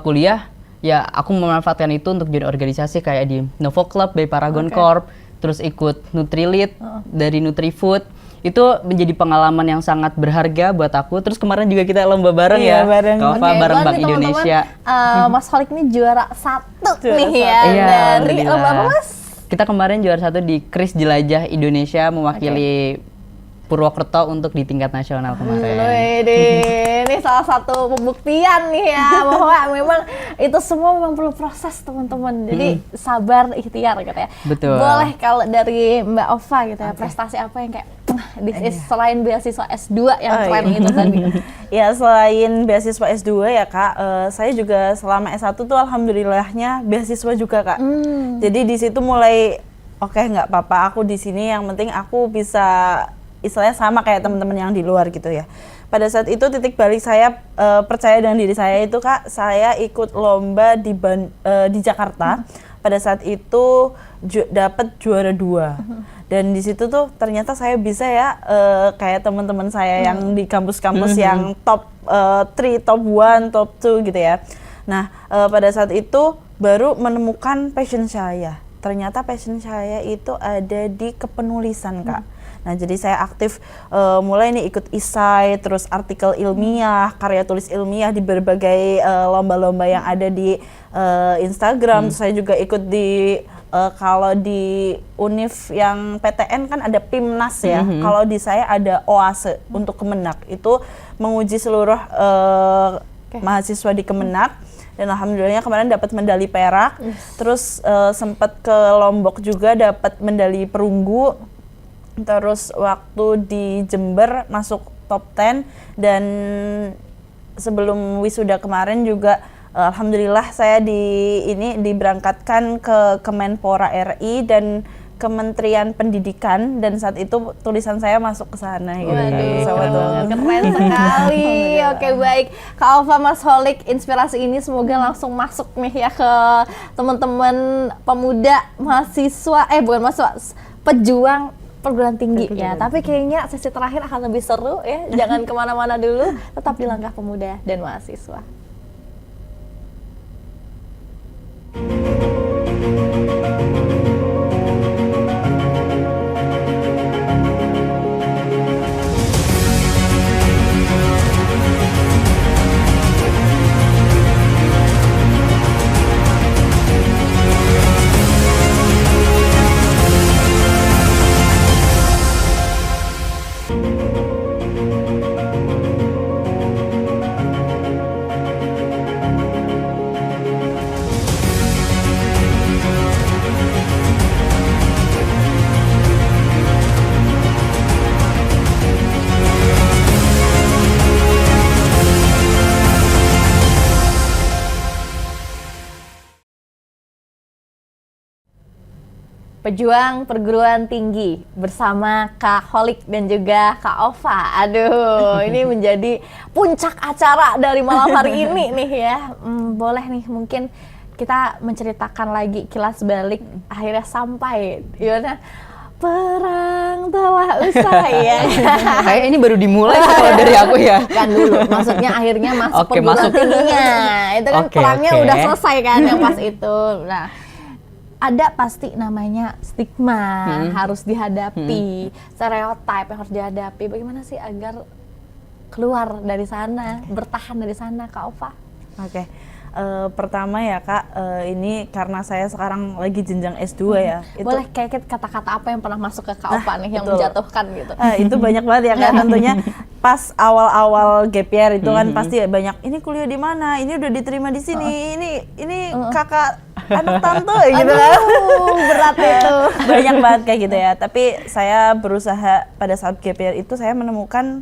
kuliah ya aku memanfaatkan itu untuk jadi organisasi kayak di Novo Club by Paragon Corp, terus ikut Nutrilead dari Nutrifood. Itu menjadi pengalaman yang sangat berharga buat aku. Terus kemarin juga kita lomba bareng ya, Kava bareng Bank Indonesia. Mas Holik ini juara 1 nih ya, Iya, dari lomba apa Mas? Kita kemarin juara 1 di Kris Jelajah Indonesia mewakili Purwokerto untuk di tingkat nasional kemarin. Ini salah satu pembuktian nih ya bahwa memang itu semua memang perlu proses teman-teman. Jadi sabar, ikhtiar gitu ya. Betul. Boleh kalau dari Mbak Ova gitu ya, prestasi apa yang kayak this is selain beasiswa S2 yang keren itu tadi. Ya selain beasiswa S2 ya Kak, saya juga selama S1 tuh alhamdulillahnya beasiswa juga Kak. Jadi di situ mulai oke, nggak apa-apa aku di sini, yang penting aku bisa istilahnya sama kayak teman-teman yang di luar gitu ya. Pada saat itu titik balik saya percaya dengan diri saya itu Kak, saya ikut lomba di Jakarta. Pada saat itu dapat juara 2. Dan di situ tuh ternyata saya bisa ya kayak teman-teman saya yang di kampus-kampus yang top 3, top 1, top 2 gitu ya. Nah, pada saat itu baru menemukan passion saya. Ternyata passion saya itu ada di kepenulisan Kak. Nah, jadi saya aktif mulai nih ikut isai, terus artikel ilmiah, karya tulis ilmiah di berbagai lomba-lomba yang ada di Instagram. Terus saya juga ikut di kalau di Univ yang PTN kan ada PIMNAS ya. Kalau di saya ada OASE untuk Kemenak. Itu menguji seluruh mahasiswa di Kemenak. Dan alhamdulillahnya kemarin dapat medali perak. Terus sempat ke Lombok juga dapat medali perunggu. Terus waktu di Jember masuk top 10, dan sebelum wisuda kemarin juga alhamdulillah saya diberangkatkan ke Kemenpora RI dan Kementerian Pendidikan dan saat itu tulisan saya masuk ke sana gitu kan. Sama teman-teman. Keren sekali. Oke, baik. Kak Ova, Mas Holik, inspirasi ini semoga langsung masuk nih ya ke teman-teman pemuda mahasiswa, bukan mahasiswa, pejuang perguruan tinggi ya. Tapi kayaknya sesi terakhir akan lebih seru ya. Jangan kemana-mana dulu, tetap di Langkah Pemuda dan Mahasiswa. Pejuang perguruan tinggi bersama Kak Holik dan juga Kak Ova. Aduh, ini menjadi puncak acara dari malam hari ini nih ya. Boleh nih mungkin kita menceritakan lagi kilas balik akhirnya sampai gimana perang telah usai ya. Kayak ini baru dimulai kalau dari aku ya. Kan dulu, maksudnya akhirnya masuk Oke, perguruan masuk. tingginya. Itu kan Oke, perangnya oke. udah selesai kan yang pas itu. Nah, ada pasti namanya stigma harus dihadapi, stereotip yang harus dihadapi. Bagaimana sih agar keluar dari sana, bertahan dari sana, Kak Ova? Oke. Pertama ya Kak, ini karena saya sekarang lagi jenjang S2 ya. Boleh kayak kata-kata apa yang pernah masuk ke Kak Ova nih yang betul. menjatuhkan gitu? Itu banyak banget ya Kak, tentunya pas awal-awal gap year itu kan pasti banyak, ini kuliah di mana, ini udah diterima di sini, ini kakak anak tante gitu kan. Aduh, berat itu. Banyak banget kayak gitu ya, tapi saya berusaha pada saat gap year itu saya menemukan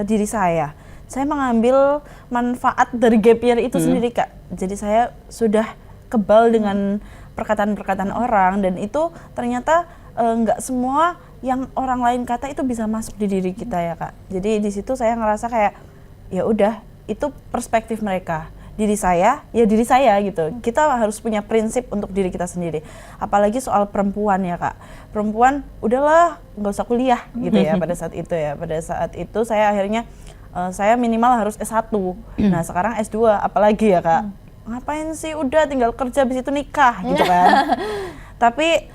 diri saya mengambil manfaat dari gap year itu sendiri Kak. Jadi saya sudah kebal dengan perkataan-perkataan orang, dan itu ternyata nggak semua yang orang lain kata itu bisa masuk di diri kita ya Kak. Jadi di situ saya ngerasa kayak ya udah, itu perspektif mereka. Diri saya gitu. Kita harus punya prinsip untuk diri kita sendiri. Apalagi soal perempuan ya Kak. Perempuan udahlah nggak usah kuliah gitu ya pada saat itu ya. Pada saat itu saya akhirnya saya minimal harus S1. Nah sekarang S2 apalagi ya Kak. Ngapain sih, udah tinggal kerja habis itu nikah gitu kan. Tapi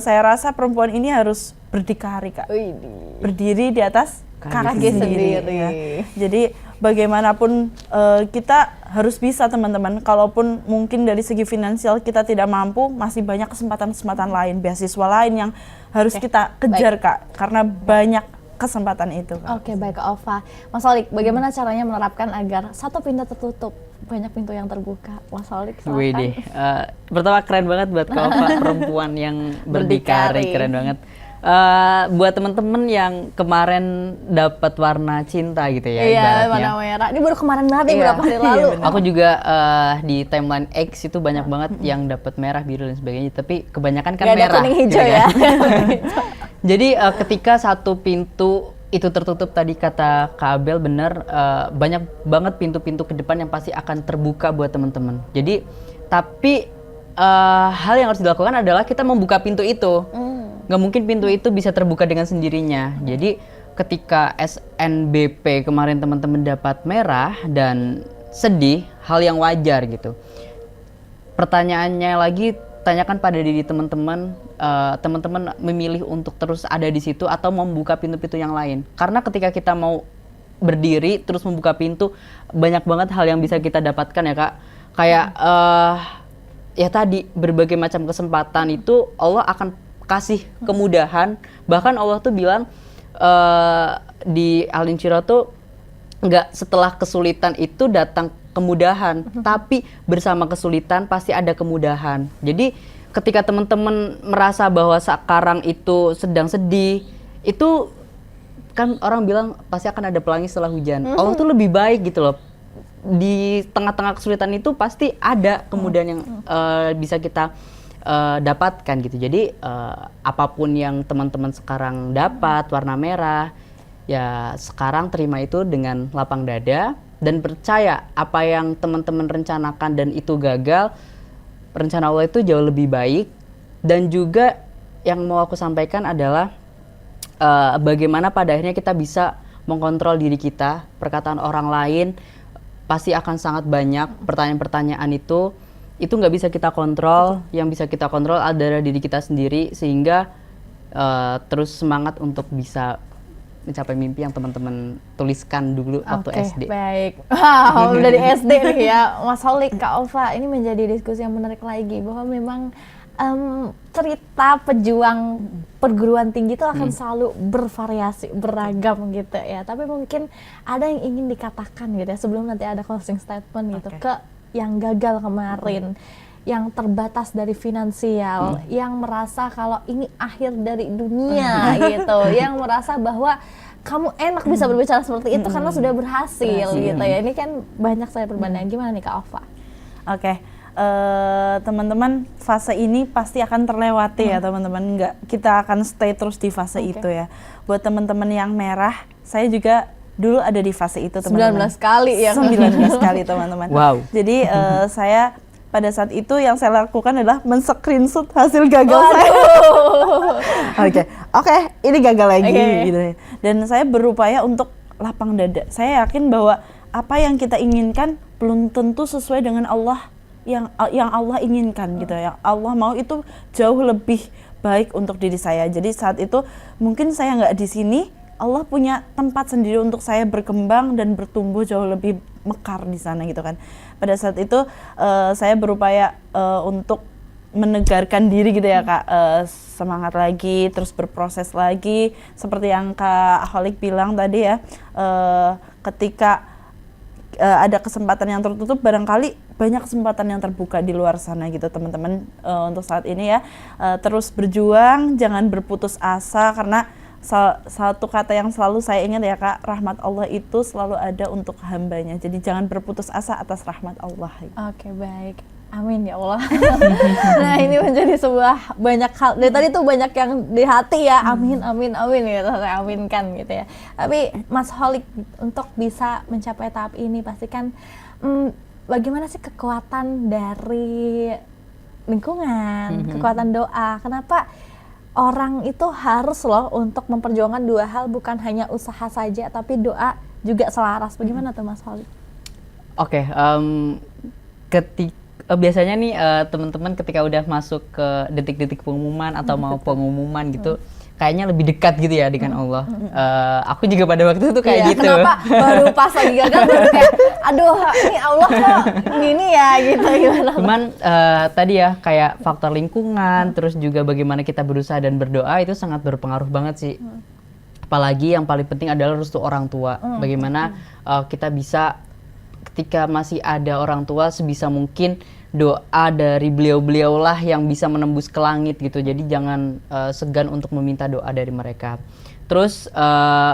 saya rasa perempuan ini harus berdikari Kak. Berdiri di atas kaki sendiri. Ya. Jadi bagaimanapun kita harus bisa teman-teman. Kalaupun mungkin dari segi finansial kita tidak mampu, masih banyak kesempatan-kesempatan lain, beasiswa lain yang harus kita kejar Kak. Karena banyak kesempatan itu Kak. Oke, baik Kak Ova. Mas Holik, bagaimana caranya menerapkan agar satu pintu tertutup, banyak pintu yang terbuka? Mas Holik, silakan. Widih, pertama keren banget buat Kak Ova, perempuan yang berdikari, keren banget. Buat temen-temen yang kemarin dapat warna cinta gitu ya, Iya, ibaratnya. warna merah. Ini baru kemarin banget nih, Iya. beberapa hari lalu. Aku juga di timeline X itu banyak banget yang dapat merah, biru dan sebagainya, tapi kebanyakan kan Gak ada merah. kuning hijau gitu ya. kan. Jadi ketika satu pintu itu tertutup, tadi kata Kak Abel benar, banyak banget pintu-pintu ke depan yang pasti akan terbuka buat teman-teman. Jadi tapi hal yang harus dilakukan adalah kita membuka pintu itu. Nggak mungkin pintu itu bisa terbuka dengan sendirinya. Jadi ketika SNBP kemarin teman-teman dapat merah dan sedih, hal yang wajar gitu. Pertanyaannya lagi, tanyakan pada diri teman-teman, teman-teman memilih untuk terus ada di situ atau membuka pintu-pintu yang lain. Karena ketika kita mau berdiri terus membuka pintu, banyak banget hal yang bisa kita dapatkan ya Kak. Kayak ya tadi, berbagai macam kesempatan itu Allah akan kasih kemudahan. Bahkan Allah tuh bilang di Al-Insyirah tuh, nggak setelah kesulitan itu datang kemudahan, tapi bersama kesulitan pasti ada kemudahan. Jadi ketika teman-teman merasa bahwa sekarang itu sedang sedih, itu kan orang bilang pasti akan ada pelangi setelah hujan. Allah tuh lebih baik gitu loh. Di tengah-tengah kesulitan itu pasti ada kemudahan yang bisa kita dapatkan gitu. Jadi apapun yang teman-teman sekarang dapat warna merah, ya sekarang terima itu dengan lapang dada dan percaya apa yang teman-teman rencanakan dan itu gagal, rencana Allah itu jauh lebih baik. Dan juga yang mau aku sampaikan adalah bagaimana pada akhirnya kita bisa mengkontrol diri kita. Perkataan orang lain pasti akan sangat banyak, pertanyaan-pertanyaan itu nggak bisa kita kontrol. Yang bisa kita kontrol adalah diri kita sendiri, sehingga terus semangat untuk bisa mencapai mimpi yang teman-teman tuliskan dulu waktu SD. Baik. Wow, dari SD nih ya, Mas Holik, Kak Ova, ini menjadi diskusi yang menarik lagi bahwa memang cerita pejuang perguruan tinggi itu akan selalu bervariasi, beragam gitu ya. Tapi mungkin ada yang ingin dikatakan gitu ya sebelum nanti ada closing statement gitu ke yang gagal kemarin, yang terbatas dari finansial, yang merasa kalau ini akhir dari dunia gitu, yang merasa bahwa kamu enak bisa berbicara seperti itu karena sudah berhasil gitu ya. Ini kan banyak saya perbandingan. Gimana nih Kak Ova? Oke. Teman-teman, fase ini pasti akan terlewati ya teman-teman, nggak kita akan stay terus di fase itu ya. Buat teman-teman yang merah, saya juga dulu ada di fase itu teman-teman. 19 kali ya. 19 kali teman-teman. Wow. Jadi saya pada saat itu yang saya lakukan adalah men-screenshot hasil gagal saya. Oke, ini gagal lagi gitu. Dan saya berupaya untuk lapang dada. Saya yakin bahwa apa yang kita inginkan belum tentu sesuai dengan Allah yang Allah inginkan gitu ya. Allah mau itu jauh lebih baik untuk diri saya. Jadi saat itu mungkin saya nggak di sini, Allah punya tempat sendiri untuk saya berkembang dan bertumbuh jauh lebih mekar di sana gitu kan. Pada saat itu saya berupaya untuk menegarkan diri gitu ya Kak, semangat lagi, terus berproses lagi seperti yang Kak Holik bilang tadi ya, ketika ada kesempatan yang tertutup, barangkali banyak kesempatan yang terbuka di luar sana gitu teman-teman. Untuk saat ini ya, terus berjuang, jangan berputus asa, karena satu kata yang selalu saya ingat ya Kak, rahmat Allah itu selalu ada untuk hambanya. Jadi jangan berputus asa atas rahmat Allah. Oke, baik. Amin ya Allah. Nah, ini menjadi sebuah banyak hal. Dari tadi tuh banyak yang di hati ya. Amin, amin, amin gitu. Saya aminkan gitu ya. Tapi Mas Holik, untuk bisa mencapai tahap ini pastikan bagaimana sih kekuatan dari lingkungan, kekuatan doa? Kenapa orang itu harus loh untuk memperjuangkan dua hal, bukan hanya usaha saja, tapi doa juga selaras. Bagaimana tuh Mas Holik? Oke, biasanya nih teman-teman ketika udah masuk ke detik-detik pengumuman atau mau pengumuman gitu, kayaknya lebih dekat gitu ya dengan Allah. Aku juga pada waktu itu kayak gitu. Kenapa baru pas lagi gagal baru kayak, aduh ini Allah kok gini ya gitu, gimana? Cuman tadi ya kayak faktor lingkungan, terus juga bagaimana kita berusaha dan berdoa itu sangat berpengaruh banget sih. Apalagi yang paling penting adalah restu orang tua. Bagaimana kita bisa ketika masih ada orang tua, sebisa mungkin doa dari beliau-beliau lah yang bisa menembus ke langit gitu. Jadi jangan segan untuk meminta doa dari mereka. Terus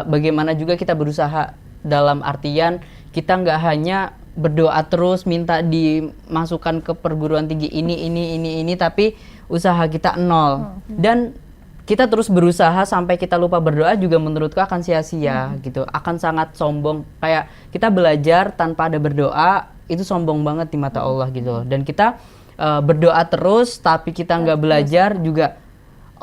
bagaimana juga kita berusaha, dalam artian kita nggak hanya berdoa terus minta dimasukkan ke perguruan tinggi ini, tapi usaha kita nol. Dan kita terus berusaha sampai kita lupa berdoa juga menurutku akan sia-sia gitu, akan sangat sombong. Kayak kita belajar tanpa ada berdoa, itu sombong banget di mata Allah gitu. Dan kita berdoa terus tapi kita nggak belajar juga,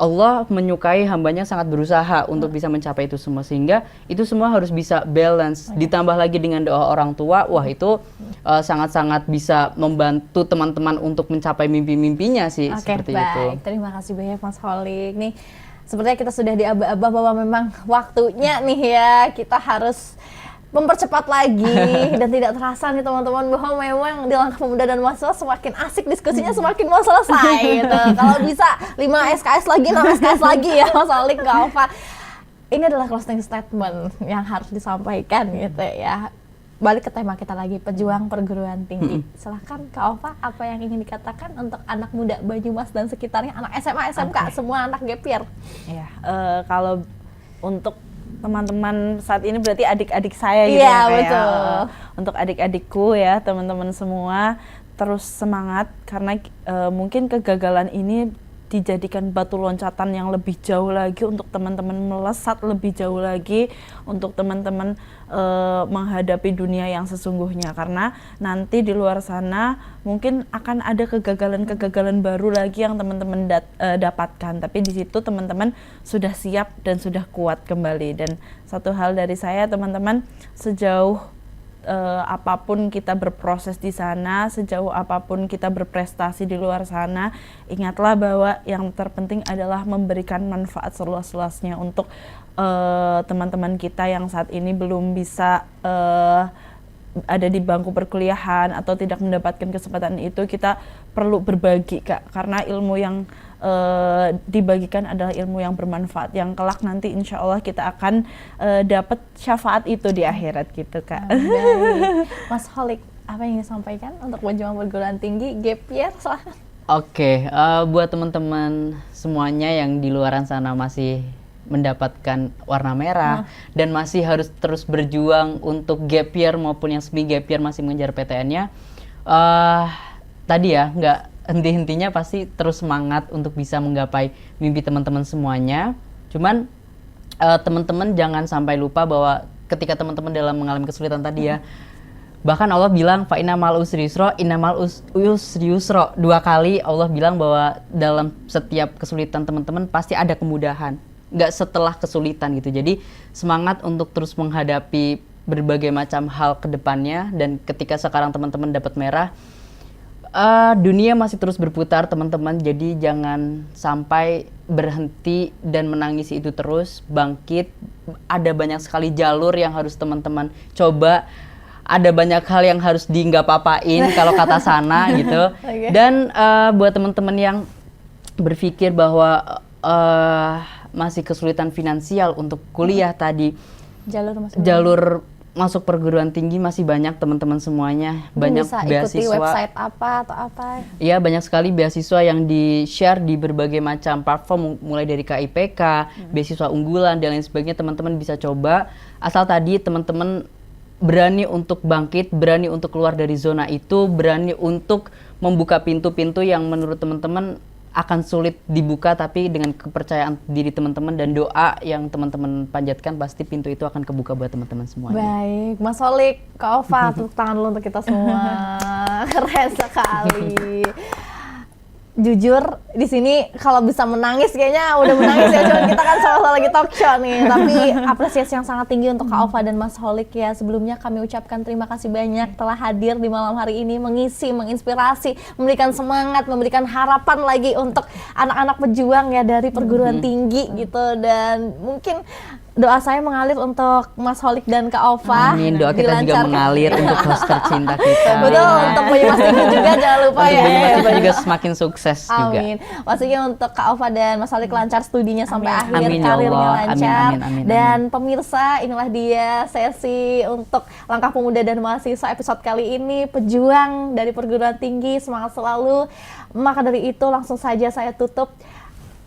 Allah menyukai hambanya sangat berusaha untuk bisa mencapai itu semua. Sehingga itu semua harus bisa balance. Ditambah lagi dengan doa orang tua, wah itu sangat-sangat bisa membantu teman-teman untuk mencapai mimpi-mimpinya sih. Seperti itu. Terima kasih banyak Mas Holik. Nih, sepertinya kita sudah diaba-aba bahwa memang waktunya nih ya, kita harus mempercepat lagi. Dan tidak terasa nih teman-teman bahwa memang di Langkah Pemuda dan Mahasiswa semakin asik diskusinya, semakin mau selesai gitu. Kalau bisa 5 SKS lagi, 6 SKS lagi ya Mas Holik, Kak Ova. Ini adalah closing statement yang harus disampaikan gitu ya. Balik ke tema kita lagi, pejuang perguruan tinggi. Silahkan Kak Ova, apa yang ingin dikatakan untuk anak muda Banyumas dan sekitarnya, anak SMA, SMK, semua anak gap year? Ya, kalau untuk teman-teman saat ini berarti adik-adik saya gitu ya, kayak betul. Untuk adik-adikku ya, teman-teman semua, terus semangat karena mungkin kegagalan ini dijadikan batu loncatan yang lebih jauh lagi untuk teman-teman melesat lebih jauh lagi untuk teman-teman menghadapi dunia yang sesungguhnya, karena nanti di luar sana mungkin akan ada kegagalan-kegagalan baru lagi yang teman-teman dapatkan, tapi di situ teman-teman sudah siap dan sudah kuat kembali. Dan satu hal dari saya, teman-teman, sejauh apapun kita berproses di sana, sejauh apapun kita berprestasi di luar sana, ingatlah bahwa yang terpenting adalah memberikan manfaat seluas-luasnya untuk teman-teman kita yang saat ini belum bisa ada di bangku perkuliahan atau tidak mendapatkan kesempatan itu. Kita perlu berbagi, Kak, karena ilmu yang dibagikan adalah ilmu yang bermanfaat, yang kelak nanti insya Allah kita akan dapat syafaat itu di akhirat gitu, Kak. Mas Holik, apa yang ingin disampaikan untuk pejuang perguruan tinggi gap year? Oke, buat teman-teman semuanya yang di luaran sana masih mendapatkan warna merah dan masih harus terus berjuang untuk gap year maupun yang semi gap year masih mengejar PTN-nya, tadi ya nggak henti-hentinya pasti terus semangat untuk bisa menggapai mimpi teman-teman semuanya. Cuman teman-teman jangan sampai lupa bahwa ketika teman-teman dalam mengalami kesulitan tadi ya, bahkan Allah bilang fa inna ma'al usri yusra, inna ma'al usri yusra. 2 kali Allah bilang bahwa dalam setiap kesulitan teman-teman pasti ada kemudahan, nggak setelah kesulitan gitu. Jadi semangat untuk terus menghadapi berbagai macam hal ke depannya. Dan ketika sekarang teman-teman dapat merah, dunia masih terus berputar, teman-teman. Jadi jangan sampai berhenti dan menangisi itu terus, bangkit. Ada banyak sekali jalur yang harus teman-teman coba. Ada banyak hal yang harus nggak papain kalau kata sana gitu. Dan buat teman-teman yang berpikir bahwa masih kesulitan finansial untuk kuliah tadi, jalur masuk perguruan tinggi masih banyak, teman-teman semuanya. Banyak bisa beasiswa. ikuti website apa atau apa? Iya, banyak sekali beasiswa yang di-share di berbagai macam platform, mulai dari KIPK, beasiswa unggulan dan lain sebagainya. Teman-teman bisa coba, asal tadi teman-teman berani untuk bangkit, berani untuk keluar dari zona itu, berani untuk membuka pintu-pintu yang menurut teman-teman akan sulit dibuka, tapi dengan kepercayaan diri teman-teman dan doa yang teman-teman panjatkan, pasti pintu itu akan kebuka buat teman-teman semuanya. Baik, Mas Holik, Kak Ova, tepuk tangan dulu untuk kita semua. Keren sekali. Jujur di sini kalau bisa menangis kayaknya udah menangis ya, cuman kita kan sama-sama lagi talk show nih. Tapi apresiasi yang sangat tinggi untuk Kak Ova dan Mas Holik ya. Sebelumnya kami ucapkan terima kasih banyak telah hadir di malam hari ini, mengisi, menginspirasi, memberikan semangat, memberikan harapan lagi untuk anak-anak pejuang ya dari perguruan tinggi gitu. Dan mungkin doa saya mengalir untuk Mas Holik dan Kak Ova. Amin, doa kita juga mengalir untuk host tercinta kita. Betul, untuk Mas Tinggi juga jangan lupa ya. Untuk juga semakin sukses juga. Amin. Maksudnya untuk Kak Ova dan Mas Holik lancar studinya sampai akhir, Amin, ya karirnya Allah. lancar. Amin. Dan pemirsa, inilah dia sesi untuk Langkah Pemuda dan Mahasiswa episode kali ini. Pejuang dari perguruan tinggi, semangat selalu. Maka dari itu langsung saja saya tutup.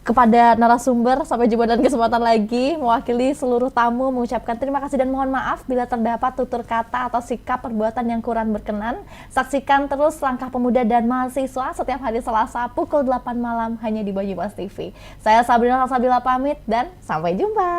Kepada narasumber, sampai jumpa dan kesempatan lagi. Mewakili seluruh tamu mengucapkan terima kasih dan mohon maaf bila terdapat tutur kata atau sikap perbuatan yang kurang berkenan. Saksikan terus Langkah Pemuda dan Mahasiswa setiap hari Selasa pukul 8 malam hanya di Banyumas TV. Saya Sabrina Salsabila pamit dan sampai jumpa.